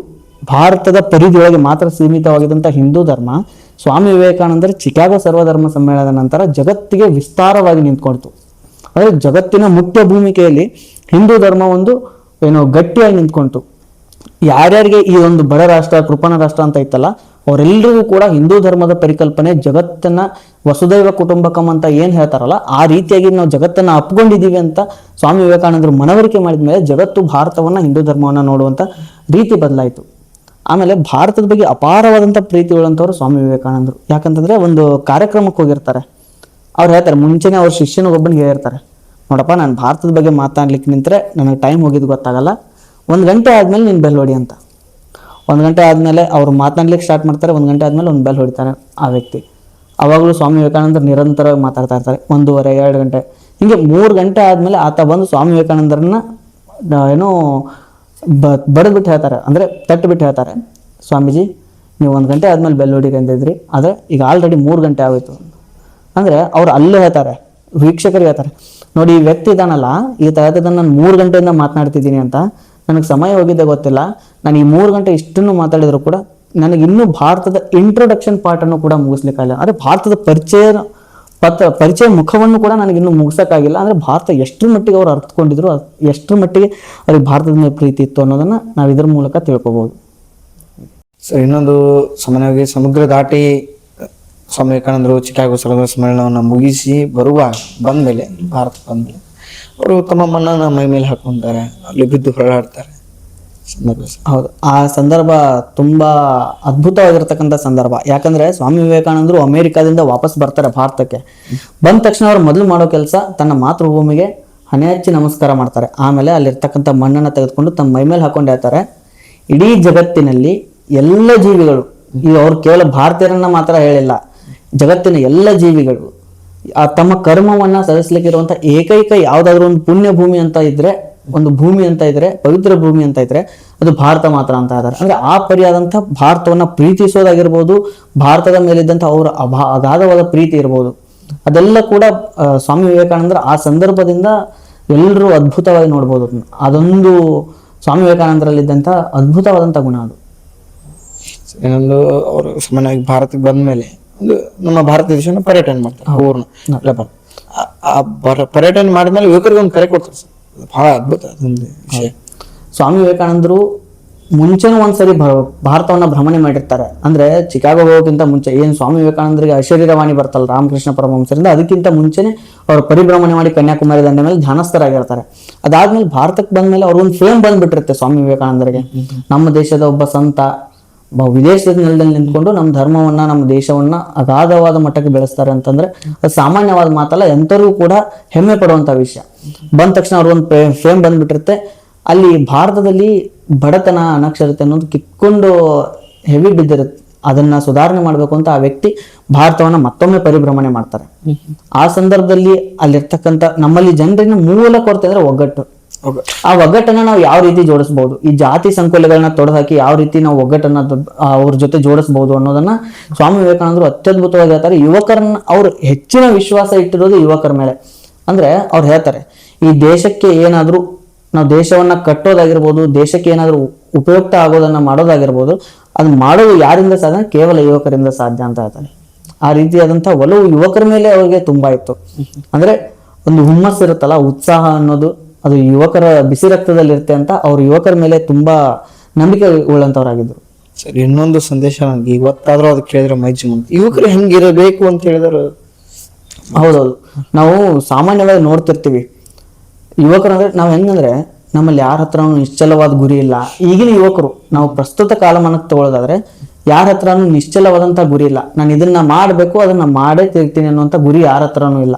ಭಾರತದ ಪರಿಧಿಯೊಳಗೆ ಮಾತ್ರ ಸೀಮಿತವಾಗಿದ್ದಂಥ ಹಿಂದೂ ಧರ್ಮ ಸ್ವಾಮಿ ವಿವೇಕಾನಂದರ ಚಿಕಾಗೋ ಸರ್ವಧರ್ಮ ಸಮ್ಮೇಳನದ ನಂತರ ಜಗತ್ತಿಗೆ ವಿಸ್ತಾರವಾಗಿ ನಿಂತ್ಕೊಳ್ತು. ಅಂದ್ರೆ ಜಗತ್ತಿನ ಮುಖ್ಯ ಭೂಮಿಕೆಯಲ್ಲಿ ಹಿಂದೂ ಧರ್ಮ ಒಂದು ಗಟ್ಟಿಯಾಗಿ ನಿಂತ್ಕೊಂತು. ಯಾರ್ಯಾರಿಗೆ ಈ ಒಂದು ಬಡ ರಾಷ್ಟ್ರ, ಕೃಪಣ ರಾಷ್ಟ್ರ ಅಂತ ಇತ್ತಲ್ಲ, ಅವರೆಲ್ಲರಿಗೂ ಕೂಡ ಹಿಂದೂ ಧರ್ಮದ ಪರಿಕಲ್ಪನೆ, ಜಗತ್ತನ್ನ ವಸುದೈವ ಕುಟುಂಬಕಂ ಅಂತ ಏನ್ ಹೇಳ್ತಾರಲ್ಲ, ಆ ರೀತಿಯಾಗಿ ನಾವು ಜಗತ್ತನ್ನ ಅಪ್ಕೊಂಡಿದೀವಿ ಅಂತ ಸ್ವಾಮಿ ವಿವೇಕಾನಂದರು ಮನವರಿಕೆ ಮಾಡಿದ ಮೇಲೆ ಜಗತ್ತು ಭಾರತವನ್ನ, ಹಿಂದೂ ಧರ್ಮವನ್ನ ನೋಡುವಂತ ರೀತಿ ಬದಲಾಯಿತು. ಆಮೇಲೆ ಭಾರತದ ಬಗ್ಗೆ ಅಪಾರವಾದಂಥ ಪ್ರೀತಿ ಉಳ್ಳಂಥವ್ರು ಸ್ವಾಮಿ ವಿವೇಕಾನಂದರು. ಯಾಕಂತಂದ್ರೆ ಒಂದು ಕಾರ್ಯಕ್ರಮಕ್ಕೆ ಹೋಗಿರ್ತಾರೆ, ಅವ್ರು ಹೇಳ್ತಾರೆ, ಮುಂಚೆನೆ ಅವ್ರ ಶಿಷ್ಯನಿಗೊಬ್ಬನಿಗೆ ಹೇಳಿರ್ತಾರೆ, ನೋಡಪ್ಪ ನಾನು ಭಾರತದ ಬಗ್ಗೆ ಮಾತಾಡ್ಲಿಕ್ಕೆ ನಿಂತರೆ ನನಗೆ ಟೈಮ್ ಹೋಗಿದ್ದು ಗೊತ್ತಾಗಲ್ಲ, 1 ಗಂಟೆ ಆದಮೇಲೆ ನೀನು ಬೆಲ್ ಹೊಡಿ ಅಂತ. 1 ಗಂಟೆ ಆದಮೇಲೆ ಅವ್ರು ಮಾತನಾಡ್ಲಿಕ್ಕೆ ಸ್ಟಾರ್ಟ್ ಮಾಡ್ತಾರೆ, 1 ಗಂಟೆ ಆದಮೇಲೆ ಒಂದು ಬೆಲ್ ಹೊಡಿತಾನೆ ಆ ವ್ಯಕ್ತಿ. ಅವಾಗಲೂ ಸ್ವಾಮಿ ವಿವೇಕಾನಂದರು ನಿರಂತರವಾಗಿ ಮಾತಾಡ್ತಾ ಇರ್ತಾರೆ, 1:30 2 ಗಂಟೆ, ಹೀಗೆ 3 ಗಂಟೆ ಆದಮೇಲೆ ಆತ ಬಂದು ಸ್ವಾಮಿ ವಿವೇಕಾನಂದರನ್ನ ಏನೋ ಬಡಿದ್ಬಿಟ್ಟು ಹೇಳ್ತಾರೆ, ಅಂದರೆ ತಟ್ಟಿಬಿಟ್ಟು ಹೇಳ್ತಾರೆ, ಸ್ವಾಮೀಜಿ ನೀವು 1 ಗಂಟೆ ಆದಮೇಲೆ ಬೆಲ್ ಹೊಡಿರಿ ಅಂದಿದ್ರಿ, ಆದರೆ ಈಗ ಆಲ್ರೆಡಿ 3 ಗಂಟೆ ಆಗೋಯ್ತು. ಅಂದರೆ ಅವ್ರು ಅಲ್ಲೇ ಹೇಳ್ತಾರೆ, ವೀಕ್ಷಕರಿಗೆ ಹೇಳ್ತಾರೆ, ನೋಡಿ ಈ ವ್ಯಕ್ತಿ ಇದಾನಲ್ಲ, ಈತ ಹೇಳ್ತಿದ್ದಾನೆ ನಾನು 3 ಗಂಟೆಯಿಂದ ಮಾತನಾಡ್ತಿದ್ದೀನಿ ಅಂತ, ನನಗೆ ಸಮಯ ಹೋಗಿದ್ದೆ ಗೊತ್ತಿಲ್ಲ, ನಾನು ಈ 3 ಗಂಟೆ ಇಷ್ಟನ್ನು ಮಾತಾಡಿದ್ರು ಕೂಡ ನನಗೆ ಇನ್ನೂ ಭಾರತದ ಇಂಟ್ರೊಡಕ್ಷನ್ ಪಾರ್ಟನ್ನು ಕೂಡ ಮುಗಿಸ್ಲಿಕ್ಕಾಗಿಲ್ಲ. ಅಂದರೆ ಭಾರತದ ಪರಿಚಯ ಮುಖವನ್ನು ಕೂಡ ನನಗೆ ಇನ್ನೂ ಮುಗಿಸೋಕ್ಕಾಗಿಲ್ಲ. ಅಂದರೆ ಭಾರತ ಎಷ್ಟರ ಮಟ್ಟಿಗೆ ಅವ್ರು ಅರ್ಥಕೊಂಡಿದ್ರು, ಎಷ್ಟರ ಮಟ್ಟಿಗೆ ಅವ್ರಿಗೆ ಭಾರತದ ಮೇಲೆ ಪ್ರೀತಿ ಇತ್ತು ಅನ್ನೋದನ್ನು ನಾವು ಇದ್ರ ಮೂಲಕ ತಿಳ್ಕೊಬೋದು. ಸರ್, ಇನ್ನೊಂದು ಸಾಮಾನ್ಯವಾಗಿ ಸಮುದ್ರ ದಾಟಿ ಸ್ವಾಮಿ ವಿವೇಕಾನಂದರು ಚಿಕಾಗೋ ಸರ್ವದಳ ಸಮ್ಮೇಳನವನ್ನು ಮುಗಿಸಿ ಬಂದ್ಮೇಲೆ ಭಾರತ ಬಂದ್ಮೇಲೆ ಅವರು ತಮ್ಮ ಮಣ್ಣನ್ನು ಮೈ ಮೇಲೆ ಹಾಕೊಂತಾರೆ, ಅಲ್ಲಿ ಬಿದ್ದು ಹೊರಳಾಡ್ತಾರೆ. ಹೌದು, ಆ ಸಂದರ್ಭ ತುಂಬಾ ಅದ್ಭುತವಾಗಿರ್ತಕ್ಕಂಥ ಸಂದರ್ಭ. ಯಾಕಂದ್ರೆ ಸ್ವಾಮಿ ವಿವೇಕಾನಂದರು ಅಮೆರಿಕಾದಿಂದ ವಾಪಸ್ ಬರ್ತಾರೆ ಭಾರತಕ್ಕೆ. ಬಂದ ತಕ್ಷಣ ಅವ್ರು ಮೊದಲು ಮಾಡೋ ಕೆಲಸ ತನ್ನ ಮಾತೃಭೂಮಿಗೆ ಹಣೆ ಹಚ್ಚಿ ನಮಸ್ಕಾರ ಮಾಡ್ತಾರೆ. ಆಮೇಲೆ ಅಲ್ಲಿರ್ತಕ್ಕಂಥ ಮಣ್ಣನ್ನು ತೆಗೆದುಕೊಂಡು ತಮ್ಮ ಮೈ ಮೇಲೆ ಹಾಕೊಂಡು ಹೇಳ್ತಾರೆ, ಇಡೀ ಜಗತ್ತಿನಲ್ಲಿ ಎಲ್ಲ ಜೀವಿಗಳು, ಈಗ ಅವ್ರು ಕೇವಲ ಭಾರತೀಯರನ್ನ ಮಾತ್ರ ಹೇಳಿಲ್ಲ, ಜಗತ್ತಿನ ಎಲ್ಲ ಜೀವಿಗಳು ತಮ್ಮ ಕರ್ಮವನ್ನ ಸಲ್ಲಿಸಲಿಕ್ಕಿರುವಂತ ಏಕೈಕ ಯಾವ್ದಾದ್ರು ಒಂದು ಪುಣ್ಯ ಭೂಮಿ ಅಂತ ಇದ್ರೆ, ಒಂದು ಭೂಮಿ ಅಂತ ಇದ್ರೆ, ಪವಿತ್ರ ಭೂಮಿ ಅಂತ ಇದ್ರೆ ಅದು ಭಾರತ ಮಾತ್ರ ಅಂತ ಇದ್ದಾರೆ. ಅಂದ್ರೆ ಆ ಪರಿಯಾದಂತಹ ಭಾರತವನ್ನ ಪ್ರೀತಿಸೋದಾಗಿರ್ಬೋದು, ಭಾರತದ ಮೇಲಿದ್ದಂಥ ಅವರ ಅಗಾಧವಾದ ಪ್ರೀತಿ ಇರ್ಬೋದು, ಅದೆಲ್ಲ ಕೂಡ ಸ್ವಾಮಿ ವಿವೇಕಾನಂದರ ಆ ಸಂದರ್ಭದಿಂದ ಎಲ್ಲರೂ ಅದ್ಭುತವಾಗಿ ನೋಡ್ಬೋದು. ಅದೊಂದು ಸ್ವಾಮಿ ವಿವೇಕಾನಂದರಲ್ಲಿದ್ದಂಥ ಅದ್ಭುತವಾದಂಥ ಗುಣ ಅದು. ಇನ್ನೊಂದು, ಅವರು ಸಾಮಾನ್ಯವಾಗಿ ಭಾರತಕ್ಕೆ ಬಂದ್ಮೇಲೆ ಒಂದು ನಮ್ಮ ಭಾರತ ದೇಶನ ಪರ್ಯಟನೆ ಮಾಡ್ತಾರೆ ಪೂರ್ಣ. ಪರ್ಯಟನೆ ಮಾಡಿದ್ಮೇಲೆ ಯುವಕರಿಗೆ ಒಂದು ಕರೆ ಕೊಡ್ತಾರೆ ಸರ್, ಬಹಳ ಅದ್ಭುತ ಅದೊಂದು ವಿಷಯ. ಸ್ವಾಮಿ ವಿವೇಕಾನಂದರು ಮುಂಚೆನೂ ಒಂದ್ಸರಿ ಭಾರತವನ್ನ ಭ್ರಮಣೆ ಮಾಡಿರ್ತಾರೆ. ಅಂದ್ರೆ ಚಿಕಾಗೋ ಹೋಗೋಕ್ಕಿಂತ ಮುಂಚೆ ಏನು ಸ್ವಾಮಿ ವಿವೇಕಾನಂದರಿಗೆ ಅಶರೀರವಾಣಿ ಬರ್ತಲ್ಲ ರಾಮಕೃಷ್ಣ ಪರಮಹಂಸರಿಂದ, ಅದಕ್ಕಿಂತ ಮುಂಚೆನೆ ಅವರು ಪರಿಭ್ರಮಣೆ ಮಾಡಿ ಕನ್ಯಾಕುಮಾರಿ ದಂಡೆ ಮೇಲೆ ಧ್ಯಾನಸ್ಥರಾಗಿರ್ತಾರೆ. ಅದಾದ್ಮೇಲೆ ಭಾರತಕ್ಕೆ ಬಂದ್ಮೇಲೆ ಅವ್ರಿಗೊಂದು ಫೇಮ್ ಬಂದ್ಬಿಟ್ಟಿರುತ್ತೆ ಸ್ವಾಮಿ ವಿವೇಕಾನಂದರಿಗೆ. ನಮ್ಮ ದೇಶದ ಒಬ್ಬ ಸಂತ ವಿದೇಶದ ನೆಲದಲ್ಲಿ ನಿಂತ್ಕೊಂಡು ನಮ್ಮ ಧರ್ಮವನ್ನ, ನಮ್ಮ ದೇಶವನ್ನ ಅಗಾಧವಾದ ಮಟ್ಟಕ್ಕೆ ಬೆಳೆಸ್ತಾರೆ ಅಂತಂದ್ರೆ ಅದು ಸಾಮಾನ್ಯವಾದ ಮಾತಲ್ಲ, ಎಂತರಿಗೂ ಕೂಡ ಹೆಮ್ಮೆ ಪಡುವಂತ ವಿಷಯ. ಬಂದ ತಕ್ಷಣ ಅವ್ರಿಗೊಂದು ಫೇಮ್ ಬಂದ್ಬಿಟ್ಟಿರುತ್ತೆ. ಅಲ್ಲಿ ಭಾರತದಲ್ಲಿ ಬಡತನ, ಅನಕ್ಷರತೆ ಅನ್ನೋದು ಕಿತ್ಕೊಂಡು ಹೆವಿ ಬಿದ್ದಿರುತ್ತೆ. ಅದನ್ನ ಸುಧಾರಣೆ ಮಾಡ್ಬೇಕು ಅಂತ ಆ ವ್ಯಕ್ತಿ ಭಾರತವನ್ನ ಮತ್ತೊಮ್ಮೆ ಪರಿಭ್ರಮಣೆ ಮಾಡ್ತಾರೆ. ಆ ಸಂದರ್ಭದಲ್ಲಿ ಅಲ್ಲಿರ್ತಕ್ಕಂಥ ನಮ್ಮಲ್ಲಿ ಜನರಿನ ಮೂಲ ಕೊರತೆ ಅಂದ್ರೆ ಒಗ್ಗಟ್ಟು. ಆ ಒಗ್ಗಟ್ಟನ್ನ ನಾವು ಯಾವ ರೀತಿ ಜೋಡಿಸಬಹುದು, ಈ ಜಾತಿ ಸಂಕೋಲೆಗಳನ್ನ ತೊಡೆದಾಕಿ ಯಾವ ರೀತಿ ನಾವು ಒಗ್ಗಟ್ಟನ್ನ ಅವ್ರ ಜೊತೆ ಜೋಡಿಸಬಹುದು ಅನ್ನೋದನ್ನ ಸ್ವಾಮಿ ವಿವೇಕಾನಂದರು ಅತ್ಯದ್ಭುತವಾಗಿ ಹೇಳ್ತಾರೆ. ಯುವಕರನ್ನ ಅವ್ರು ಹೆಚ್ಚಿನ ವಿಶ್ವಾಸ ಇಟ್ಟಿರೋದು ಯುವಕರ ಮೇಲೆ. ಅಂದ್ರೆ ಅವ್ರು ಹೇಳ್ತಾರೆ, ಈ ದೇಶಕ್ಕೆ ಏನಾದ್ರೂ ನಾವು ದೇಶವನ್ನ ಕಟ್ಟೋದಾಗಿರ್ಬೋದು, ದೇಶಕ್ಕೆ ಏನಾದ್ರೂ ಉಪಯುಕ್ತ ಆಗೋದನ್ನ ಮಾಡೋದಾಗಿರ್ಬೋದು, ಅದು ಮಾಡೋದು ಯಾರಿಂದ ಸಾಧ್ಯ? ಕೇವಲ ಯುವಕರಿಂದ ಸಾಧ್ಯ ಅಂತ ಹೇಳ್ತಾರೆ. ಆ ರೀತಿಯಾದಂತಹ ಒಲವು ಯುವಕರ ಮೇಲೆ ಅವ್ರಿಗೆ ತುಂಬಾ ಇತ್ತು. ಅಂದ್ರೆ ಒಂದು ಹುಮ್ಮಸ್ಸು ಇರುತ್ತಲ್ಲ, ಉತ್ಸಾಹ ಅನ್ನೋದು ಅದು ಯುವಕರ ಬಿಸಿ ರಕ್ತದಲ್ಲಿ ಇರುತ್ತೆ ಅಂತ ಅವ್ರು ಯುವಕರ ಮೇಲೆ ತುಂಬಾ ನಂಬಿಕೆ ಉಳ್ಳಂತವ್ರಾಗಿದ್ರು. ಸರಿ, ಇನ್ನೊಂದು ಸಂದೇಶ ನನಗೆ ಇವತ್ತಾದ್ರೂ ಅದು ಕೇಳಿದ್ರೆ ಮೈಜು ಮುಂದೆ ಯುವಕರು ಹೆಂಗಿರಬೇಕು ಅಂತ ಹೇಳಿದ್ರು. ಹೌದೌದು, ನಾವು ಸಾಮಾನ್ಯವಾಗಿ ನೋಡ್ತಿರ್ತೀವಿ ಯುವಕರು ಅಂದ್ರೆ ನಾವು ಹೆಂಗಂದ್ರೆ ನಮ್ಮಲ್ಲಿ ಯಾರ ಹತ್ರನೂ ನಿಶ್ಚಲವಾದ ಗುರಿ ಇಲ್ಲ. ಈಗಿನ ಯುವಕರು ನಾವು ಪ್ರಸ್ತುತ ಕಾಲಮಾನಕ್ಕೆ ತಗೊಳ್ಳೋದಾದ್ರೆ ಯಾರ ಹತ್ರನೂ ನಿಶ್ಚಲವಾದಂತ ಗುರಿ ಇಲ್ಲ. ನಾನು ಇದನ್ನ ಮಾಡ್ಬೇಕು, ಅದನ್ನ ಮಾಡೇ ತಿರ್ತೀನಿ ಅನ್ನುವಂತ ಗುರಿ ಯಾರ ಹತ್ರನೂ ಇಲ್ಲ.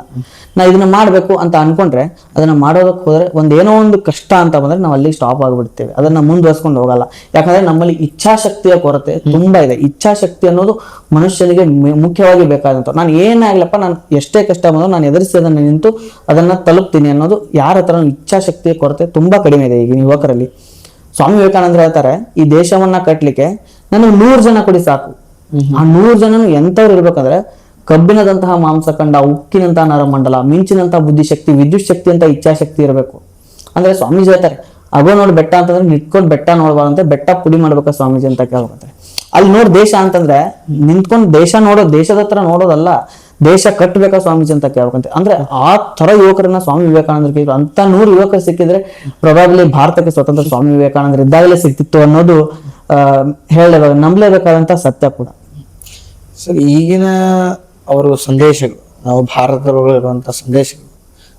ನಾ ಇದನ್ನ ಮಾಡ್ಬೇಕು ಅಂತ ಅನ್ಕೊಂಡ್ರೆ ಅದನ್ನ ಮಾಡೋದಕ್ಕೆ ಹೋದ್ರೆ ಏನೋ ಒಂದು ಕಷ್ಟ ಅಂತ ಬಂದ್ರೆ ನಾವು ಅಲ್ಲಿ ಸ್ಟಾಪ್ ಆಗ್ಬಿಡ್ತೇವೆ, ಅದನ್ನ ಮುಂದುವರ್ಸ್ಕೊಂಡು ಹೋಗಲ್ಲ. ಯಾಕಂದ್ರೆ ನಮ್ಮಲ್ಲಿ ಇಚ್ಛಾಶಕ್ತಿಯ ಕೊರತೆ ತುಂಬಾ ಇದೆ. ಇಚ್ಛಾಶಕ್ತಿ ಅನ್ನೋದು ಮನುಷ್ಯನಿಗೆ ಮುಖ್ಯವಾಗಿ ಬೇಕಾದಂತ. ನಾನು ಏನಾಗ್ಲಪ್ಪ, ನಾನು ಎಷ್ಟೇ ಕಷ್ಟ ಬಂದ್ರು ನಾನು ಎದುರಿಸಿ ಅದನ್ನ ನಿಂತು ಅದನ್ನ ತಲುಪ್ತೀನಿ ಅನ್ನೋದು ಯಾರ ಹತ್ರ ಇಚ್ಛಾಶಕ್ತಿಯ ಕೊರತೆ ತುಂಬಾ ಕಡಿಮೆ ಇದೆ ಈಗಿನ ಯುವಕರಲ್ಲಿ. ಸ್ವಾಮಿ ವಿವೇಕಾನಂದರು ಹೇಳ್ತಾರೆ, ಈ ದೇಶವನ್ನ ಕಟ್ಲಿಕ್ಕೆ ನನಗೆ 100 ಜನ ಕೊಡಿ ಸಾಕು. ಆ 100 ಜನನು ಎಂತವ್ರು ಇರ್ಬೇಕಂದ್ರೆ ಕಬ್ಬಿಣದಂತಹ ಮಾಂಸಖಂಡ, ಉಕ್ಕಿನಂತಹ ನರಮಂಡಲ, ಮಿಂಚಿನಂತಹ ಬುದ್ಧಿಶಕ್ತಿ, ವಿದ್ಯುತ್ ಶಕ್ತಿ ಅಂತ ಇಚ್ಛಾಶಕ್ತಿ ಇರಬೇಕು. ಅಂದ್ರೆ ಸ್ವಾಮೀಜಿ ಹೇಳ್ತಾರೆ, ಆಗೋ ನೋಡಿ ಬೆಟ್ಟ ಅಂತಂದ್ರೆ ನಿಂತ್ಕೊಂಡು ಬೆಟ್ಟ ನೋಡ್ಬಾರಂತೆ, ಬೆಟ್ಟ ಪುಡಿ ಮಾಡ್ಬೇಕ ಸ್ವಾಮೀಜಿ ಅಂತ ಕೇಳ್ಬೇಕಂತಾರೆ. ಅಲ್ಲಿ ನೋಡಿ ದೇಶ ಅಂತಂದ್ರೆ ನಿಂತ್ಕೊಂಡು ದೇಶ ದೇಶದ ಹತ್ರ ನೋಡೋದಲ್ಲ, ದೇಶ ಕಟ್ಟಬೇಕಾ ಸ್ವಾಮೀಜಿ ಅಂತ ಕೇಳ್ಬೇಕಂತೆ. ಅಂದ್ರೆ ಆ ತರ ಯುವಕರನ್ನ ಸ್ವಾಮಿ ವಿವೇಕಾನಂದರಿಗೆ ಅಂತ 100 ಯುವಕರು ಸಿಕ್ಕಿದ್ರೆ ಪ್ರೊಬಾಬ್ಲಿ ಭಾರತಕ್ಕೆ ಸ್ವತಂತ್ರ ಸ್ವಾಮಿ ವಿವೇಕಾನಂದರು ಇದ್ದಾಗಲೇ ಸಿಕ್ತಿತ್ತು ಅನ್ನೋದು ನಂಬಲೇಬೇಕಾದಂತ ಸತ್ಯ ಕೂಡ. ಸರ್, ಈಗಿನ ಅವರು ಸಂದೇಶಗಳು, ನಾವು ಭಾರತದೊಳಗೆ ಇರುವಂತಹ ಸಂದೇಶಗಳು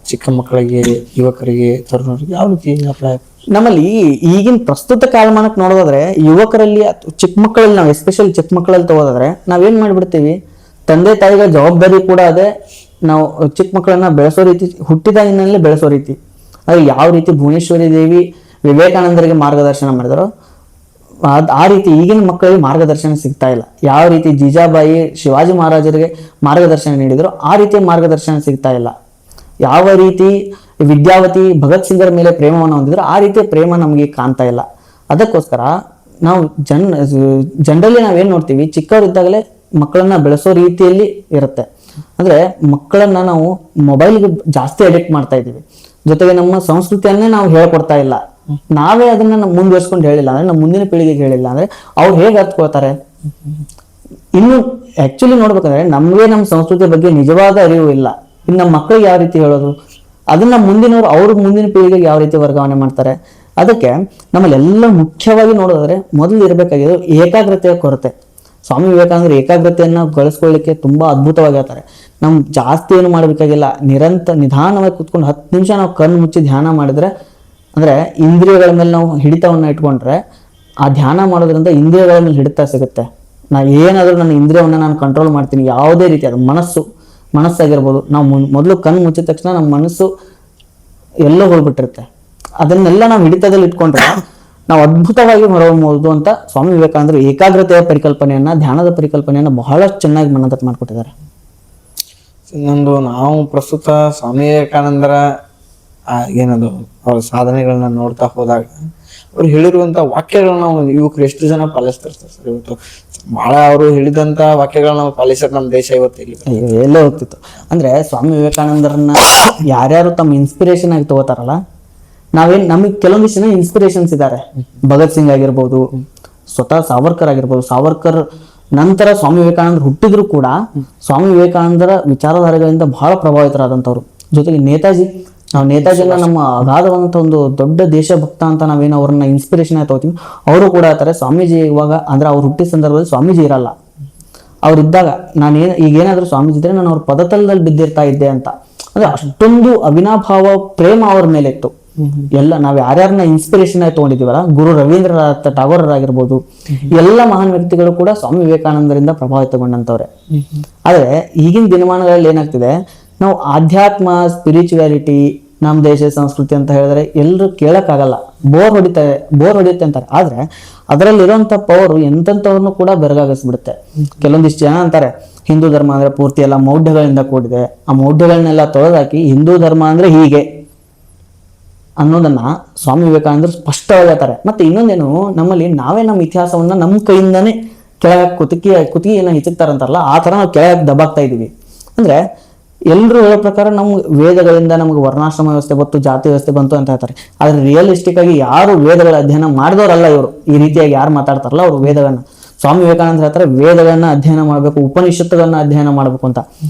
ಚಿಕ್ಕ ಮಕ್ಕಳಿಗೆ, ಯುವಕರಿಗೆ, ತರುಣರಿಗೆ ಯಾವ ರೀತಿ ಅಪ್ಲೈ? ನಮ್ಮಲ್ಲಿ ಈಗಿನ ಪ್ರಸ್ತುತ ಕಾಲಮಾನಕ್ಕೆ ನೋಡೋದಾದ್ರೆ ಯುವಕರಲ್ಲಿ ಚಿಕ್ಕ ಮಕ್ಕಳಲ್ಲಿ ನಾವು ಎಸ್ಪೆಷಲಿ ಚಿಕ್ಕ ಮಕ್ಕಳಲ್ಲಿ ತಗೋದಾದ್ರೆ ನಾವೇನ್ ಮಾಡ್ಬಿಡ್ತೀವಿ, ತಂದೆ ತಾಯಿಗಳ ಜವಾಬ್ದಾರಿ ಕೂಡ ಅದೇ. ನಾವು ಚಿಕ್ಕ ಮಕ್ಕಳನ್ನ ಬೆಳೆಸೋ ರೀತಿ, ಹುಟ್ಟಿದಾಗಿನಲ್ಲೇ ಬೆಳೆಸೋ ರೀತಿ, ಅದು ಯಾವ ರೀತಿ ಭುವನೇಶ್ವರಿ ದೇವಿ ವಿವೇಕಾನಂದರಿಗೆ ಮಾರ್ಗದರ್ಶನ ಮಾಡಿದಾರೋ ಆ ರೀತಿ ಈಗಿನ ಮಕ್ಕಳಿಗೆ ಮಾರ್ಗದರ್ಶನ ಸಿಗ್ತಾ ಇಲ್ಲ. ಯಾವ ರೀತಿ ಜೀಜಾಬಾಯಿ ಶಿವಾಜಿ ಮಹಾರಾಜರಿಗೆ ಮಾರ್ಗದರ್ಶನ ನೀಡಿದ್ರು ಆ ರೀತಿಯ ಮಾರ್ಗದರ್ಶನ ಸಿಗ್ತಾ ಇಲ್ಲ. ಯಾವ ರೀತಿ ವಿದ್ಯಾವತಿ ಭಗತ್ ಸಿಂಗರ ಮೇಲೆ ಪ್ರೇಮವನ್ನು ಹೊಂದಿದ್ರು ಆ ರೀತಿಯ ಪ್ರೇಮ ನಮಗೆ ಕಾಣ್ತಾ ಇಲ್ಲ. ಅದಕ್ಕೋಸ್ಕರ ನಾವು ಜನರಲಿ ನಾವೇನ್ ನೋಡ್ತೀವಿ, ಚಿಕ್ಕವರಿದ್ದಾಗಲೇ ಮಕ್ಕಳನ್ನ ಬೆಳೆಸೋ ರೀತಿಯಲ್ಲಿ ಇರುತ್ತೆ. ಅಂದ್ರೆ ಮಕ್ಕಳನ್ನ ನಾವು ಮೊಬೈಲ್ಗೆ ಜಾಸ್ತಿ ಅಡಿಕ್ಟ್ ಮಾಡ್ತಾ ಇದ್ದೀವಿ. ಜೊತೆಗೆ ನಮ್ಮ ಸಂಸ್ಕೃತಿಯನ್ನೇ ನಾವು ಹೇಳ್ಕೊಡ್ತಾ ಇಲ್ಲ. ನಾವೇ ಅದನ್ನ ಮುಂದುವರ್ಸ್ಕೊಂಡು ಹೇಳಿಲ್ಲ ಅಂದ್ರೆ, ನಮ್ಮ ಮುಂದಿನ ಪೀಳಿಗೆಗೆ ಹೇಳಿಲ್ಲ ಅಂದ್ರೆ ಅವ್ರು ಹೇಗೆ ಅರ್ಥಕೊಳ್ತಾರೆ? ಇನ್ನು ಆಕ್ಚುಲಿ ನೋಡ್ಬೇಕಂದ್ರೆ ನಮ್ಗೆ ನಮ್ಮ ಸಂಸ್ಕೃತಿ ಬಗ್ಗೆ ನಿಜವಾದ ಅರಿವು ಇಲ್ಲ. ಇನ್ನು ನಮ್ಮ ಮಕ್ಕಳಿಗೆ ಯಾವ ರೀತಿ ಹೇಳೋದು, ಅದನ್ನ ಮುಂದಿನವರು ಅವ್ರ ಮುಂದಿನ ಪೀಳಿಗೆಗೆ ಯಾವ ರೀತಿ ವರ್ಗಾವಣೆ ಮಾಡ್ತಾರೆ? ಅದಕ್ಕೆ ನಮ್ಮಲ್ಲಿ ಎಲ್ಲ ಮುಖ್ಯವಾಗಿ ನೋಡೋದಾದ್ರೆ ಮೊದಲು ಇರಬೇಕಾಗಿರೋದು ಏಕಾಗ್ರತೆಯ ಕೊರತೆ. ಸ್ವಾಮಿ ವಿವೇಕಾನಂದರು ಏಕಾಗ್ರತೆಯನ್ನ ಗಳಿಸ್ಕೊಳ್ಳಿಕ್ಕೆ ತುಂಬಾ ಅದ್ಭುತವಾಗಿ ಹೇಳ್ತಾರೆ. ನಮ್ ಜಾಸ್ತಿ ಏನು ಮಾಡ್ಬೇಕಾಗಿಲ್ಲ, ನಿಧಾನವಾಗಿ ಕುತ್ಕೊಂಡು 10 ನಿಮಿಷ ನಾವು ಕಣ್ಣು ಮುಚ್ಚಿ ಧ್ಯಾನ ಮಾಡಿದ್ರೆ, ಅಂದ್ರೆ ಇಂದ್ರಿಯಗಳ ಮೇಲೆ ನಾವು ಹಿಡಿತವನ್ನ ಇಟ್ಕೊಂಡ್ರೆ ಆ ಧ್ಯಾನ ಮಾಡೋದ್ರಿಂದ ಇಂದ್ರಿಯಗಳ ಮೇಲೆ ಹಿಡಿತ ಸಿಗುತ್ತೆ. ಏನಾದ್ರೂ ನನ್ನ ಇಂದ್ರಿಯವನ್ನ ನಾನು ಕಂಟ್ರೋಲ್ ಮಾಡ್ತೀನಿ, ಯಾವುದೇ ರೀತಿ ಅದು ಮನಸ್ಸಾಗಿರ್ಬೋದು. ನಾವು ಮೊದಲು ಕಣ್ಣು ಮುಚ್ಚಿದ ತಕ್ಷಣ ನಮ್ಮ ಮನಸ್ಸು ಎಲ್ಲೋ ಹೋಗ್ಬಿಟ್ಟಿರುತ್ತೆ. ಅದನ್ನೆಲ್ಲ ನಾವು ಹಿಡಿತದಲ್ಲಿ ಇಟ್ಕೊಂಡ್ರೆ ನಾವು ಅದ್ಭುತವಾಗಿ ಹೊರಹೊಮ್ಮಬಹುದು ಅಂತ ಸ್ವಾಮಿ ವಿವೇಕಾನಂದರು ಏಕಾಗ್ರತೆಯ ಪರಿಕಲ್ಪನೆಯನ್ನ, ಧ್ಯಾನದ ಪರಿಕಲ್ಪನೆಯನ್ನ ಬಹಳ ಚೆನ್ನಾಗಿ ಮನದಟ್ಟು ಮಾಡ್ಕೊಟ್ಟಿದ್ದಾರೆ. ಇನ್ನೊಂದು, ನಾವು ಪ್ರಸ್ತುತ ಸ್ವಾಮಿ ವಿವೇಕಾನಂದರ ಏನದು ಅವ್ರ ಸಾಧನೆಗಳನ್ನ ನೋಡ್ತಾ ಹೋದಾಗ ಅವ್ರು ಹೇಳಿರುವಂತ ವಾಕ್ಯಗಳನ್ನ ನಾವು ಯುವಕರು ಎಷ್ಟು ಜನ ಪಾಲಿಸ್ತಿರ್ತಾರೆ ಸರ್? ಇವತ್ತು ಬಹಳ ಅವರು ಹೇಳಿದಂತ ವಾಕ್ಯಗಳನ್ನ ನಾವು ಪಾಲಿಸೋಕೆ ನಮ್ಮ ದೇಶ ಇವತ್ತು ಎಲ್ಲೇ ಹೋಗ್ತಿತ್ತು. ಅಂದ್ರೆ ಸ್ವಾಮಿ ವಿವೇಕಾನಂದರನ್ನ ಯಾರ್ಯಾರು ತಮ್ಮ ಇನ್ಸ್ಪಿರೇಷನ್ ಆಗಿ ತಗೋತಾರಲ್ಲ, ನಮಗೆ ಕೆಲವೊಂದಿಷ್ಟು ಜನ ಇನ್ಸ್ಪಿರೇಷನ್ಸ್ ಇದ್ದಾರೆ. ಭಗತ್ ಸಿಂಗ್ ಆಗಿರ್ಬೋದು, ಸ್ವತಃ ಸಾವರ್ಕರ್ ಆಗಿರ್ಬೋದು. ಸಾವರ್ಕರ್ ನಂತರ ಸ್ವಾಮಿ ವಿವೇಕಾನಂದರು ಹುಟ್ಟಿದ್ರು ಕೂಡ ಸ್ವಾಮಿ ವಿವೇಕಾನಂದರ ವಿಚಾರಧಾರೆಗಳಿಂದ ಬಹಳ ಪ್ರಭಾವಿತರಾದಂಥವ್ರು. ಜೊತೆಗೆ ನಾವು ನೇತಾಜಿನ ನಮ್ಮ ಅಗಾಧವಾದಂಥ ಒಂದು ದೊಡ್ಡ ದೇಶಭಕ್ತ ಅಂತ ನಾವೇನು ಅವ್ರನ್ನ ಇನ್ಸ್ಪಿರೇಷನ್ ಆಗಿ ತಗೋತೀವಿ, ಅವರು ಕೂಡ ಹೇಳ್ತಾರೆ ಸ್ವಾಮೀಜಿ ಇವಾಗ ಅಂದ್ರೆ ಅವ್ರು ಹುಟ್ಟಿದ ಸಂದರ್ಭದಲ್ಲಿ ಸ್ವಾಮೀಜಿ ಇರಲ್ಲ. ಅವ್ರಿದ್ದಾಗ ಈಗೇನಾದ್ರೂ ಸ್ವಾಮೀಜಿ ಇದ್ರೆ ನಾನು ಅವ್ರ ಪದತಲದಲ್ಲಿ ಬಿದ್ದಿರ್ತಾ ಇದ್ದೆ ಅಂತ. ಅಂದ್ರೆ ಅಷ್ಟೊಂದು ಅವಿನಾಭಾವ ಪ್ರೇಮ ಅವ್ರ ಮೇಲೆ ಇತ್ತು. ಎಲ್ಲ ನಾವ್ ಯಾರ್ಯಾರನ್ನ ಇನ್ಸ್ಪಿರೇಷನ್ ಆಗಿ ತಗೊಂಡಿದೀವಲ್ಲ, ಗುರು ರವೀಂದ್ರನಾಥ ಟಾಗೋರರಾಗಿರ್ಬೋದು, ಎಲ್ಲ ಮಹಾನ್ ವ್ಯಕ್ತಿಗಳು ಕೂಡ ಸ್ವಾಮಿ ವಿವೇಕಾನಂದರಿಂದ ಪ್ರಭಾವಿತಗೊಂಡಂತವ್ರೆ. ಆದ್ರೆ ಈಗಿನ ದಿನಮಾನಗಳಲ್ಲಿ ಏನಾಗ್ತಿದೆ, ನಾವು ಆಧ್ಯಾತ್ಮ, ಸ್ಪಿರಿಚುವಾಲಿಟಿ, ನಮ್ಮ ದೇಶ ಸಂಸ್ಕೃತಿ ಅಂತ ಹೇಳಿದ್ರೆ ಎಲ್ಲರೂ ಕೇಳಕ್ಕಾಗಲ್ಲ, ಬೋರ್ ಹೊಡಿತೆ ಅಂತಾರೆ. ಆದ್ರೆ ಅದರಲ್ಲಿರುವಂತ ಪವರ್ ಎಂತೆಂಥವ್ರನ್ನು ಕೂಡ ಬೆರಗಾಗಿಸ್ಬಿಡುತ್ತೆ. ಕೆಲವೊಂದಿಷ್ಟು ಜನ ಅಂತಾರೆ ಹಿಂದೂ ಧರ್ಮ ಅಂದ್ರೆ ಪೂರ್ತಿ ಎಲ್ಲ ಮೌಢ್ಯಗಳಿಂದ ಕೂಡಿದೆ, ಆ ಮೌಢ್ಯಗಳನ್ನೆಲ್ಲ ತೊಳೆದಾಕಿ ಹಿಂದೂ ಧರ್ಮ ಅಂದ್ರೆ ಹೀಗೆ ಅನ್ನೋದನ್ನ ಸ್ವಾಮಿ ವಿವೇಕಾನಂದರು ಸ್ಪಷ್ಟವಾಗಿ ಹೇಳ್ತಾರೆ. ಮತ್ತೆ ಇನ್ನೊಂದೇನು, ನಮ್ಮಲ್ಲಿ ನಾವೇ ನಮ್ಮ ಇತಿಹಾಸವನ್ನ ನಮ್ಮ ಕೈಯಿಂದಾನೇ ಕೆಳಗೆ ಕುತ್ತಿಗೆಯನ್ನ ಹಿಚಕ್ತಾರಂತಾರಲ್ಲ, ಆ ತರ ನಾವು ಕೆಳಗೆ ದಬಾಕ್ತಾ ಇದೀವಿ. ಅಂದ್ರೆ ಎಲ್ಲರೂ ಹೇಳೋ ಪ್ರಕಾರ ನಮ್ಮ ವೇದಗಳಿಂದ ನಮಗೆ ವರ್ಣಾಶ್ರಮ ವ್ಯವಸ್ಥೆ ಬಂತು, ಜಾತಿ ವ್ಯವಸ್ಥೆ ಬಂತು ಅಂತ ಹೇಳ್ತಾರೆ. ಆದ್ರೆ ರಿಯಲಿಸ್ಟಿಕ್ ಆಗಿ ಯಾರು ವೇದಗಳ ಅಧ್ಯಯನ ಮಾಡಿದವರಲ್ಲ ಇವರು. ಈ ರೀತಿಯಾಗಿ ಯಾರು ಮಾತಾಡ್ತಾರಲ್ಲ ಅವರು ವೇದಗಳನ್ನ, ಸ್ವಾಮಿ ವಿವೇಕಾನಂದ ಹೇಳ್ತಾರೆ ವೇದಗಳನ್ನ ಅಧ್ಯಯನ ಮಾಡಬೇಕು, ಉಪನಿಷತ್ತುಗಳನ್ನ ಅಧ್ಯಯನ ಮಾಡಬೇಕು ಅಂತ.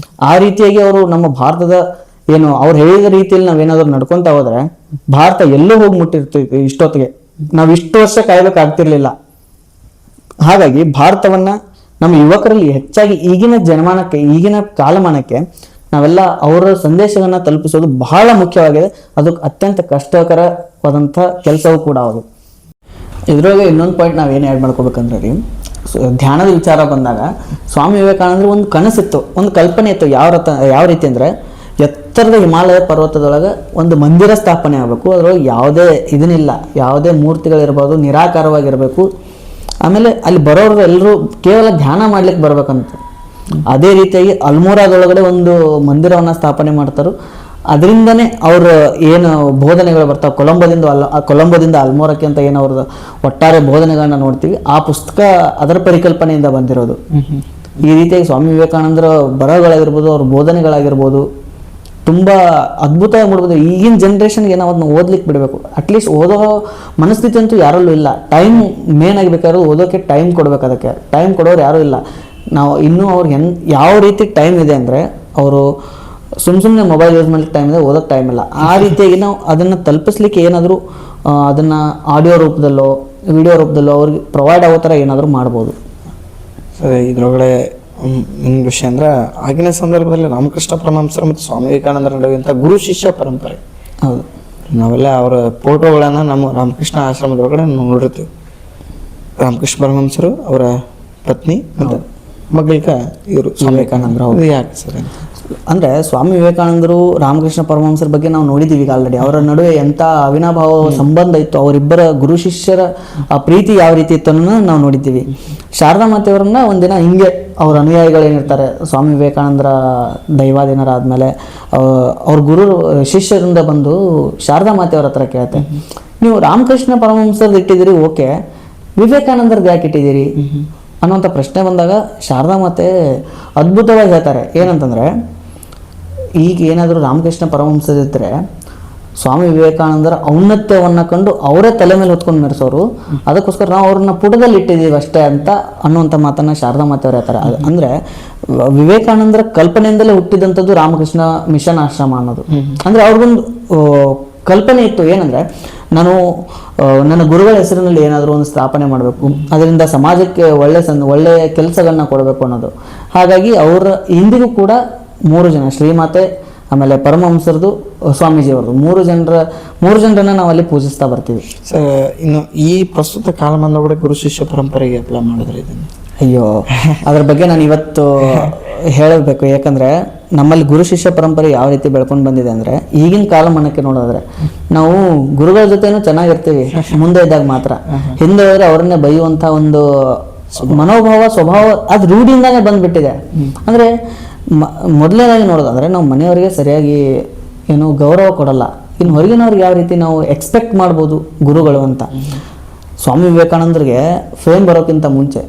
ಆ ರೀತಿಯಾಗಿ ಅವರು ನಮ್ಮ ಭಾರತದ ಏನು ಅವ್ರು ಹೇಳಿದ ರೀತಿಯಲ್ಲಿ ನಾವೇನಾದ್ರು ನಡ್ಕೊಂತ ಹೋದ್ರೆ ಭಾರತ ಎಲ್ಲೂ ಹೋಗಿ ಮುಟ್ಟಿರ್ತೀವಿ. ಇಷ್ಟೊತ್ತಿಗೆ ನಾವು ಇಷ್ಟು ವರ್ಷ ಕಾಯ್ಬೇಕಾಗ್ತಿರ್ಲಿಲ್ಲ. ಹಾಗಾಗಿ ಭಾರತವನ್ನ ನಮ್ಮ ಯುವಕರಲ್ಲಿ ಹೆಚ್ಚಾಗಿ ಈಗಿನ ಕಾಲಮಾನಕ್ಕೆ ನಾವೆಲ್ಲ ಅವರ ಸಂದೇಶವನ್ನ ತಲುಪಿಸೋದು ಬಹಳ ಮುಖ್ಯವಾಗಿದೆ. ಅದು ಅತ್ಯಂತ ಕಷ್ಟಕರವಾದಂಥ ಕೆಲಸವೂ ಕೂಡ ಹೌದು. ಇದ್ರೊಳಗೆ ಇನ್ನೊಂದು ಪಾಯಿಂಟ್ ನಾವೇನು ಆ್ಯಡ್ ಮಾಡ್ಕೋಬೇಕಂದ್ರೆ ರೀ, ಧ್ಯಾನದ ವಿಚಾರ ಬಂದಾಗ ಸ್ವಾಮಿ ವಿವೇಕಾನಂದರು ಒಂದು ಕನಸಿತ್ತು, ಒಂದು ಕಲ್ಪನೆ ಇತ್ತು. ಯಾವ ರೀತಿ ಅಂದ್ರೆ, ಎತ್ತರದ ಹಿಮಾಲಯ ಪರ್ವತದೊಳಗೆ ಒಂದು ಮಂದಿರ ಸ್ಥಾಪನೆ ಆಗಬೇಕು. ಅದ್ರೊಳಗೆ ಯಾವುದೇ ಇದನ್ನಿಲ್ಲ, ಯಾವುದೇ ಮೂರ್ತಿಗಳಿರ್ಬೋದು, ನಿರಾಕಾರವಾಗಿರ್ಬೇಕು. ಆಮೇಲೆ ಅಲ್ಲಿ ಬರೋರು ಎಲ್ಲರೂ ಕೇವಲ ಧ್ಯಾನ ಮಾಡ್ಲಿಕ್ಕೆ ಬರ್ಬೇಕಂತ. ಅದೇ ರೀತಿಯಾಗಿ ಅಲ್ಮೋರಾದೊಳಗಡೆ ಒಂದು ಮಂದಿರವನ್ನ ಸ್ಥಾಪನೆ ಮಾಡ್ತಾರೋ. ಅದರಿಂದನೇ ಅವ್ರ ಏನು ಬೋಧನೆಗಳು ಬರ್ತಾವೆ, ಕೊಲಂಬೋದಿಂದ ಅಲ್ಮೋರಕ್ಕೆ ಅಂತ ಏನು ಅವ್ರದ್ದು ಒಟ್ಟಾರೆ ಬೋಧನೆಗಳನ್ನ ನೋಡ್ತೀವಿ. ಆ ಪುಸ್ತಕ ಅದರ ಪರಿಕಲ್ಪನೆಯಿಂದ ಬಂದಿರೋದು. ಈ ರೀತಿಯಾಗಿ ಸ್ವಾಮಿ ವಿವೇಕಾನಂದರ ಬರಹಗಳಾಗಿರ್ಬೋದು, ಅವ್ರ ಬೋಧನೆಗಳಾಗಿರ್ಬೋದು ತುಂಬಾ ಅದ್ಭುತವಾಗಿ ಮಾಡ್ಬೋದು. ಈಗಿನ ಜನ್ರೇಷನ್ಗೆ ನಾವು ಅದನ್ನ ಓದ್ಲಿಕ್ಕೆ ಬಿಡಬೇಕು. ಅಟ್ಲೀಸ್ಟ್ ಓದೋ ಮನಸ್ಥಿತಿ ಅಂತೂ ಯಾರಲ್ಲೂ ಇಲ್ಲ. ಟೈಮ್ ಮೇನ್ ಆಗಿಬೇಕಾದ್ರೂ ಓದೋಕೆ ಟೈಮ್ ಕೊಡ್ಬೇಕು. ಅದಕ್ಕೆ ಟೈಮ್ ಕೊಡೋರು ಯಾರೂ ಇಲ್ಲ. ನಾವು ಇನ್ನೂ ಅವ್ರಿಗೆ ಯಾವ ರೀತಿ ಟೈಮ್ ಇದೆ ಅಂದರೆ, ಅವರು ಸುಮ್ಮನೆ ಮೊಬೈಲ್ ಯೂಸ್ ಮಾಡ್ಲಿಕ್ಕೆ ಟೈಮ್ ಇದೆ, ಓದೋಕ್ಕೆ ಟೈಮ್ ಇಲ್ಲ. ಆ ರೀತಿಯಾಗಿ ನಾವು ಅದನ್ನು ತಲುಪಿಸ್ಲಿಕ್ಕೆ ಏನಾದರೂ ಅದನ್ನು ಆಡಿಯೋ ರೂಪದಲ್ಲೋ ವಿಡಿಯೋ ರೂಪದಲ್ಲೋ ಅವ್ರಿಗೆ ಪ್ರೊವೈಡ್ ಆಗೋ ಥರ ಏನಾದರೂ ಮಾಡ್ಬೋದು. ಸರಿ, ಇದರೊಳಗಡೆ ಒಂದು ವಿಷಯ ಅಂದ್ರೆ, ಆಗಿನ ಸಂದರ್ಭದಲ್ಲಿ ರಾಮಕೃಷ್ಣ ಪರಮಹಂಸರು ಮತ್ತು ಸ್ವಾಮಿ ವಿವೇಕಾನಂದರ ನಡುವೆ ಗುರು ಶಿಷ್ಯ ಪರಂಪರೆ. ಹೌದು, ನಾವೆಲ್ಲ ಅವರ ಫೋಟೋಗಳನ್ನು ನಮ್ಮ ರಾಮಕೃಷ್ಣ ಆಶ್ರಮದೊಳಗಡೆ ನಾವು ನೋಡಿರ್ತೀವಿ. ರಾಮಕೃಷ್ಣ ಪರಮಹಂಸರು, ಅವರ ಪತ್ನಿ ಮತ್ತು ಮಗಳಿಕ ಇವರು ಸ್ವಾಮಿ ವಿವೇಕಾನಂದರು. ಹೌದು, ಯಾಕೆ ಸರ್? ಅಂದರೆ ಸ್ವಾಮಿ ವಿವೇಕಾನಂದರು ರಾಮಕೃಷ್ಣ ಪರಮಹಂಸರ ಬಗ್ಗೆ ನಾವು ನೋಡಿದ್ದೀವಿ ಈಗ ಆಲ್ರೆಡಿ. ಅವರ ನಡುವೆ ಎಂಥ ಅವಿನಾಭಾವ ಸಂಬಂಧ ಇತ್ತು, ಅವರಿಬ್ಬರ ಗುರು ಶಿಷ್ಯರ ಆ ಪ್ರೀತಿ ಯಾವ ರೀತಿ ಇತ್ತು ಅನ್ನೋದನ್ನ ನಾವು ನೋಡಿದ್ದೀವಿ. ಶಾರದಾ ಮಾತೆಯವರನ್ನ ಒಂದಿನ ಹಿಂಗೆ ಅವ್ರ ಅನುಯಾಯಿಗಳು ಏನಿರ್ತಾರೆ, ಸ್ವಾಮಿ ವಿವೇಕಾನಂದರ ದೈವಾಧೀನರಾದ್ಮೇಲೆ ಅವ್ರ ಗುರು ಶಿಷ್ಯರಿಂದ ಬಂದು ಶಾರದಾ ಮಾತೆಯವ್ರ ಹತ್ರ ಕೇಳುತ್ತೆ, ನೀವು ರಾಮಕೃಷ್ಣ ಪರಮಹಂಸರ್ದು ಇಟ್ಟಿದ್ದೀರಿ ಓಕೆ, ವಿವೇಕಾನಂದರ್ದು ಯಾಕೆ ಇಟ್ಟಿದ್ದೀರಿ ಅನ್ನೋಂಥ ಪ್ರಶ್ನೆ ಬಂದಾಗ ಶಾರದಾ ಮಾತೆ ಅದ್ಭುತವಾಗಿ ಹೇಳ್ತಾರೆ. ಏನಂತಂದರೆ, ಈಗ ಏನಾದರೂ ರಾಮಕೃಷ್ಣ ಪರಮಹಂಸರಿದ್ದರೆ ಸ್ವಾಮಿ ವಿವೇಕಾನಂದರ ಔನ್ನತ್ಯವನ್ನು ಕಂಡು ಅವರೇ ತಲೆ ಮೇಲೆ ಹೊತ್ಕೊಂಡು ಮೆರೆಸೋರು, ಅದಕ್ಕೋಸ್ಕರ ನಾವು ಅವ್ರನ್ನ ಪುಟದಲ್ಲಿ ಇಟ್ಟಿದ್ದೀವಿ ಅಷ್ಟೇ ಅಂತ ಅನ್ನುವಂಥ ಮಾತನ್ನು ಶಾರದಾ ಮಾತೆಯವ್ರು ಹೇಳ್ತಾರೆ. ಅಂದರೆ ವಿವೇಕಾನಂದರ ಕಲ್ಪನೆಯಿಂದಲೇ ಹುಟ್ಟಿದಂಥದ್ದು ರಾಮಕೃಷ್ಣ ಮಿಷನ್ ಆಶ್ರಮ ಅನ್ನೋದು. ಅಂದರೆ ಅವ್ರಿಗೊಂದು ಕಲ್ಪನೆ ಇತ್ತು, ಏನಂದರೆ ನಾನು ನನ್ನ ಗುರುಗಳ ಹೆಸರಿನಲ್ಲಿ ಏನಾದರೂ ಒಂದು ಸ್ಥಾಪನೆ ಮಾಡಬೇಕು, ಅದರಿಂದ ಸಮಾಜಕ್ಕೆ ಒಳ್ಳೆಯ ಕೆಲಸಗಳನ್ನ ಕೊಡಬೇಕು ಅನ್ನೋದು. ಹಾಗಾಗಿ ಅವರ ಇಂದಿಗೂ ಕೂಡ 3 ಜನ, ಶ್ರೀಮಾತೆ, ಆಮೇಲೆ ಪರಮಹಂಸರದು, ಸ್ವಾಮೀಜಿಯವ್ರದ್ದು, 3 ಜನರನ್ನ ನಾವು ಅಲ್ಲಿ ಪೂಜಿಸ್ತಾ ಬರ್ತೀವಿ. ಸರ್, ಇನ್ನು ಈ ಪ್ರಸ್ತುತ ಕಾಲಮಾನದೊಳಗಡೆ ಗುರು ಶಿಷ್ಯ ಪರಂಪರೆಗೆ ಅಪ್ಲೈ ಮಾಡಿದ್ರೆ ಇದನ್ನು? ಅಯ್ಯೋ, ಅದ್ರ ಬಗ್ಗೆ ನಾನು ಇವತ್ತು ಹೇಳಬೇಕು. ಯಾಕಂದರೆ ನಮ್ಮಲ್ಲಿ ಗುರು ಶಿಷ್ಯ ಪರಂಪರೆ ಯಾವ ರೀತಿ ಬೆಳ್ಕೊಂಡು ಬಂದಿದೆ ಅಂದರೆ, ಈಗಿನ ಕಾಲಮಾನಕ್ಕೆ ನೋಡಿದ್ರೆ ನಾವು ಗುರುಗಳ ಜೊತೆನೂ ಚೆನ್ನಾಗಿರ್ತೀವಿ ಮುಂದೆ ಇದ್ದಾಗ ಮಾತ್ರ, ಹಿಂದೆ ಹೋದರೆ ಅವರನ್ನೇ ಬೈಯುವಂಥ ಒಂದು ಮನೋಭಾವ, ಸ್ವಭಾವ ಅದು ರೂಢಿಯಿಂದಾನೇ ಬಂದ್ಬಿಟ್ಟಿದೆ. ಅಂದರೆ ಮೊದಲನೇದಾಗಿ ನೋಡೋದಂದರೆ ನಾವು ಮನೆಯವರಿಗೆ ಸರಿಯಾಗಿ ಏನು ಗೌರವ ಕೊಡಲ್ಲ, ಇನ್ನು ಹೊರಗಿನವ್ರಿಗೆ ಯಾವ ರೀತಿ ನಾವು ಎಕ್ಸ್ಪೆಕ್ಟ್ ಮಾಡ್ಬೋದು ಗುರುಗಳು ಅಂತ. ಸ್ವಾಮಿ ವಿವೇಕಾನಂದರಿಗೆ ಫೇಮ್ ಬರೋಕ್ಕಿಂತ ಮುಂಚೆ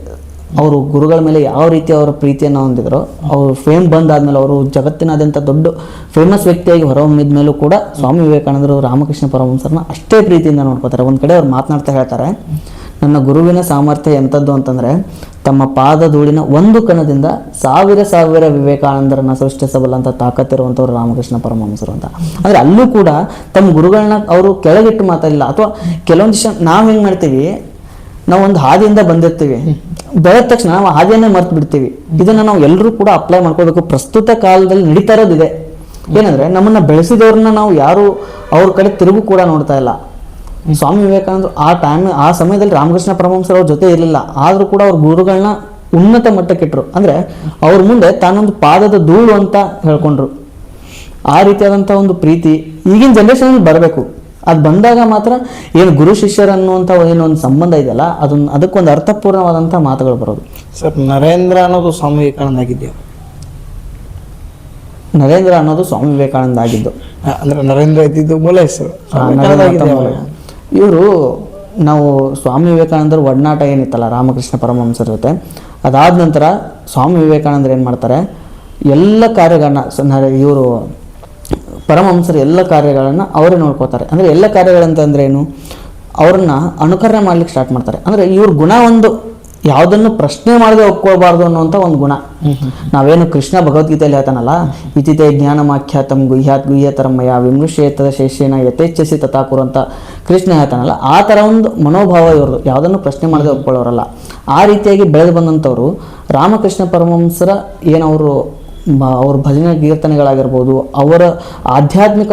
ಅವರು ಗುರುಗಳ ಮೇಲೆ ಯಾವ ರೀತಿ ಅವರ ಪ್ರೀತಿಯನ್ನು ಹೊಂದಿದ್ರು, ಅವರು ಫೇಮ್ ಬಂದಾದ್ಮೇಲೆ ಅವರು ಜಗತ್ತಿನಾದ್ಯಂತ ದೊಡ್ಡ ಫೇಮಸ್ ವ್ಯಕ್ತಿಯಾಗಿ ಹೊರಹೊಮ್ಮಿದ ಮೇಲೂ ಕೂಡ ಸ್ವಾಮಿ ವಿವೇಕಾನಂದರು ರಾಮಕೃಷ್ಣ ಪರಮಹಂಸರನ್ನ ಅಷ್ಟೇ ಪ್ರೀತಿಯಿಂದ ನೋಡ್ಕೋತಾರೆ. ಒಂದು ಕಡೆ ಅವ್ರು ಮಾತನಾಡ್ತಾ ಹೇಳ್ತಾರೆ, ನನ್ನ ಗುರುವಿನ ಸಾಮರ್ಥ್ಯ ಎಂಥದ್ದು ಅಂತಂದರೆ, ತಮ್ಮ ಪಾದ ಧೂಳಿನ ಒಂದು ಕಣದಿಂದ ಸಾವಿರ ವಿವೇಕಾನಂದರನ್ನ ಸೃಷ್ಟಿಸಬಲ್ಲ ಅಂತ ತಾಕತ್ತಿರುವಂಥವ್ರು ರಾಮಕೃಷ್ಣ ಪರಮಹಂಸರು ಅಂತ. ಅಂದರೆ ಅಲ್ಲೂ ಕೂಡ ತಮ್ಮ ಗುರುಗಳನ್ನ ಅವರು ಕೆಳಗಿಟ್ಟು ಮಾತಾಡಿಲ್ಲ. ಅಥವಾ ಕೆಲವೊಂದು ವಿಷಯ ನಾವು ಹೆಂಗೆ ಮಾಡ್ತೀವಿ, ನಾವು ಒಂದು ಹಾದಿಯಿಂದ ಬಂದಿರ್ತೀವಿ, ಬೆಳೆದ ತಕ್ಷಣ ನಾವು ಹಾದಿಯನ್ನೇ ಮರ್ತು ಬಿಡ್ತೀವಿ. ಇದನ್ನು ನಾವು ಎಲ್ಲರೂ ಕೂಡ ಅಪ್ಲೈ ಮಾಡ್ಕೋಬೇಕು. ಪ್ರಸ್ತುತ ಕಾಲದಲ್ಲಿ ನಡೀತಾ ಇರೋದಿದೆ. ಏನಂದರೆ, ನಮ್ಮನ್ನು ಬೆಳೆಸಿದವ್ರನ್ನ ನಾವು ಯಾರು ಅವ್ರ ಕಡೆ ತಿರುಗು ಕೂಡ ನೋಡ್ತಾ ಇಲ್ಲ. ಸ್ವಾಮಿ ವಿವೇಕಾನಂದರು ಆ ಸಮಯದಲ್ಲಿ ರಾಮಕೃಷ್ಣ ಪರಮಹಂಸರ ಅವ್ರ ಜೊತೆ ಇರಲಿಲ್ಲ, ಆದರೂ ಕೂಡ ಅವ್ರ ಗುರುಗಳನ್ನ ಉನ್ನತ ಮಟ್ಟಕ್ಕಿಟ್ರು. ಅಂದರೆ ಅವ್ರ ಮುಂದೆ ತಾನೊಂದು ಪಾದದ ಧೂಳು ಅಂತ ಹೇಳ್ಕೊಂಡ್ರು. ಆ ರೀತಿಯಾದಂಥ ಒಂದು ಪ್ರೀತಿ ಈಗಿನ ಜನ್ರೇಷನ್ ಬರಬೇಕು. ಅದು ಬಂದಾಗ ಮಾತ್ರ ಏನು ಗುರು ಶಿಷ್ಯರ ಅನ್ನುವಂಥ ಏನೊಂದು ಸಂಬಂಧ ಇದೆಯಲ್ಲ, ಅದಕ್ಕೊಂದು ಅರ್ಥಪೂರ್ಣವಾದಂಥ ಮಾತುಗಳು ಬರೋದು. ಸರ್, ನರೇಂದ್ರ ಅನ್ನೋದು ಸ್ವಾಮಿ ವಿವೇಕಾನಂದ ಆಗಿದೆಯಾ? ನರೇಂದ್ರ ಅನ್ನೋದು ಸ್ವಾಮಿ ವಿವೇಕಾನಂದ ಆಗಿದ್ದು. ಅಂದ್ರೆ ನರೇಂದ್ರ ಇದ್ದಿದ್ದು ಮೂಲ ಹೆಸರು ಇವರು ನಾವು ಸ್ವಾಮಿ ವಿವೇಕಾನಂದರ ಒಡನಾಟ ಏನಿತ್ತಲ್ಲ ರಾಮಕೃಷ್ಣ ಪರಮಹಂಸರ ಜೊತೆ, ಅದಾದ ನಂತರ ಸ್ವಾಮಿ ವಿವೇಕಾನಂದರು ಏನು ಮಾಡ್ತಾರೆ, ಎಲ್ಲ ಕಾರ್ಯಗಳನ್ನ ಇವರು ಪರಮಹಂಸರು ಎಲ್ಲ ಕಾರ್ಯಗಳನ್ನು ಅವರೇ ನೋಡ್ಕೋತಾರೆ. ಅಂದರೆ ಎಲ್ಲ ಕಾರ್ಯಗಳಂತಂದ್ರೆ ಏನು, ಅವ್ರನ್ನ ಅನುಕರಣೆ ಮಾಡ್ಲಿಕ್ಕೆ ಸ್ಟಾರ್ಟ್ ಮಾಡ್ತಾರೆ. ಅಂದರೆ ಇವ್ರ ಗುಣ ಒಂದು ಯಾವುದನ್ನು ಪ್ರಶ್ನೆ ಮಾಡದೆ ಒಪ್ಕೊಳ್ಬಾರ್ದು ಅನ್ನುವಂಥ ಒಂದು ಗುಣ. ನಾವೇನು ಕೃಷ್ಣ ಭಗವದ್ಗೀತೆಯಲ್ಲಿ ಹೇಳ್ತಾನಲ್ಲ, ಇತಿತೆ ಜ್ಞಾನಮಾಖ್ಯಾತಂ ಗುಹ್ಯಾತ್ ಗುಹ್ಯತರಮಯ ವಿಮೃಶೇತದ ಶೇಷೇನ ಯಥೇಚ್ಛಸಿ ತಥಾಕುರು ಅಂತ ಕೃಷ್ಣ ಹೇಳ್ತಾನಲ್ಲ, ಆ ಥರ ಒಂದು ಮನೋಭಾವ ಇವ್ರದ್ದು. ಯಾವುದನ್ನು ಪ್ರಶ್ನೆ ಮಾಡದೆ ಒಪ್ಕೊಳ್ಳೋರಲ್ಲ. ಆ ರೀತಿಯಾಗಿ ಬೆಳೆದು ಬಂದಂಥವ್ರು ರಾಮಕೃಷ್ಣ ಪರಮಹಂಸರ ಏನವರು ಅವ್ರ ಭಜನೆ ಕೀರ್ತನೆಗಳಾಗಿರ್ಬೋದು, ಅವರ ಆಧ್ಯಾತ್ಮಿಕ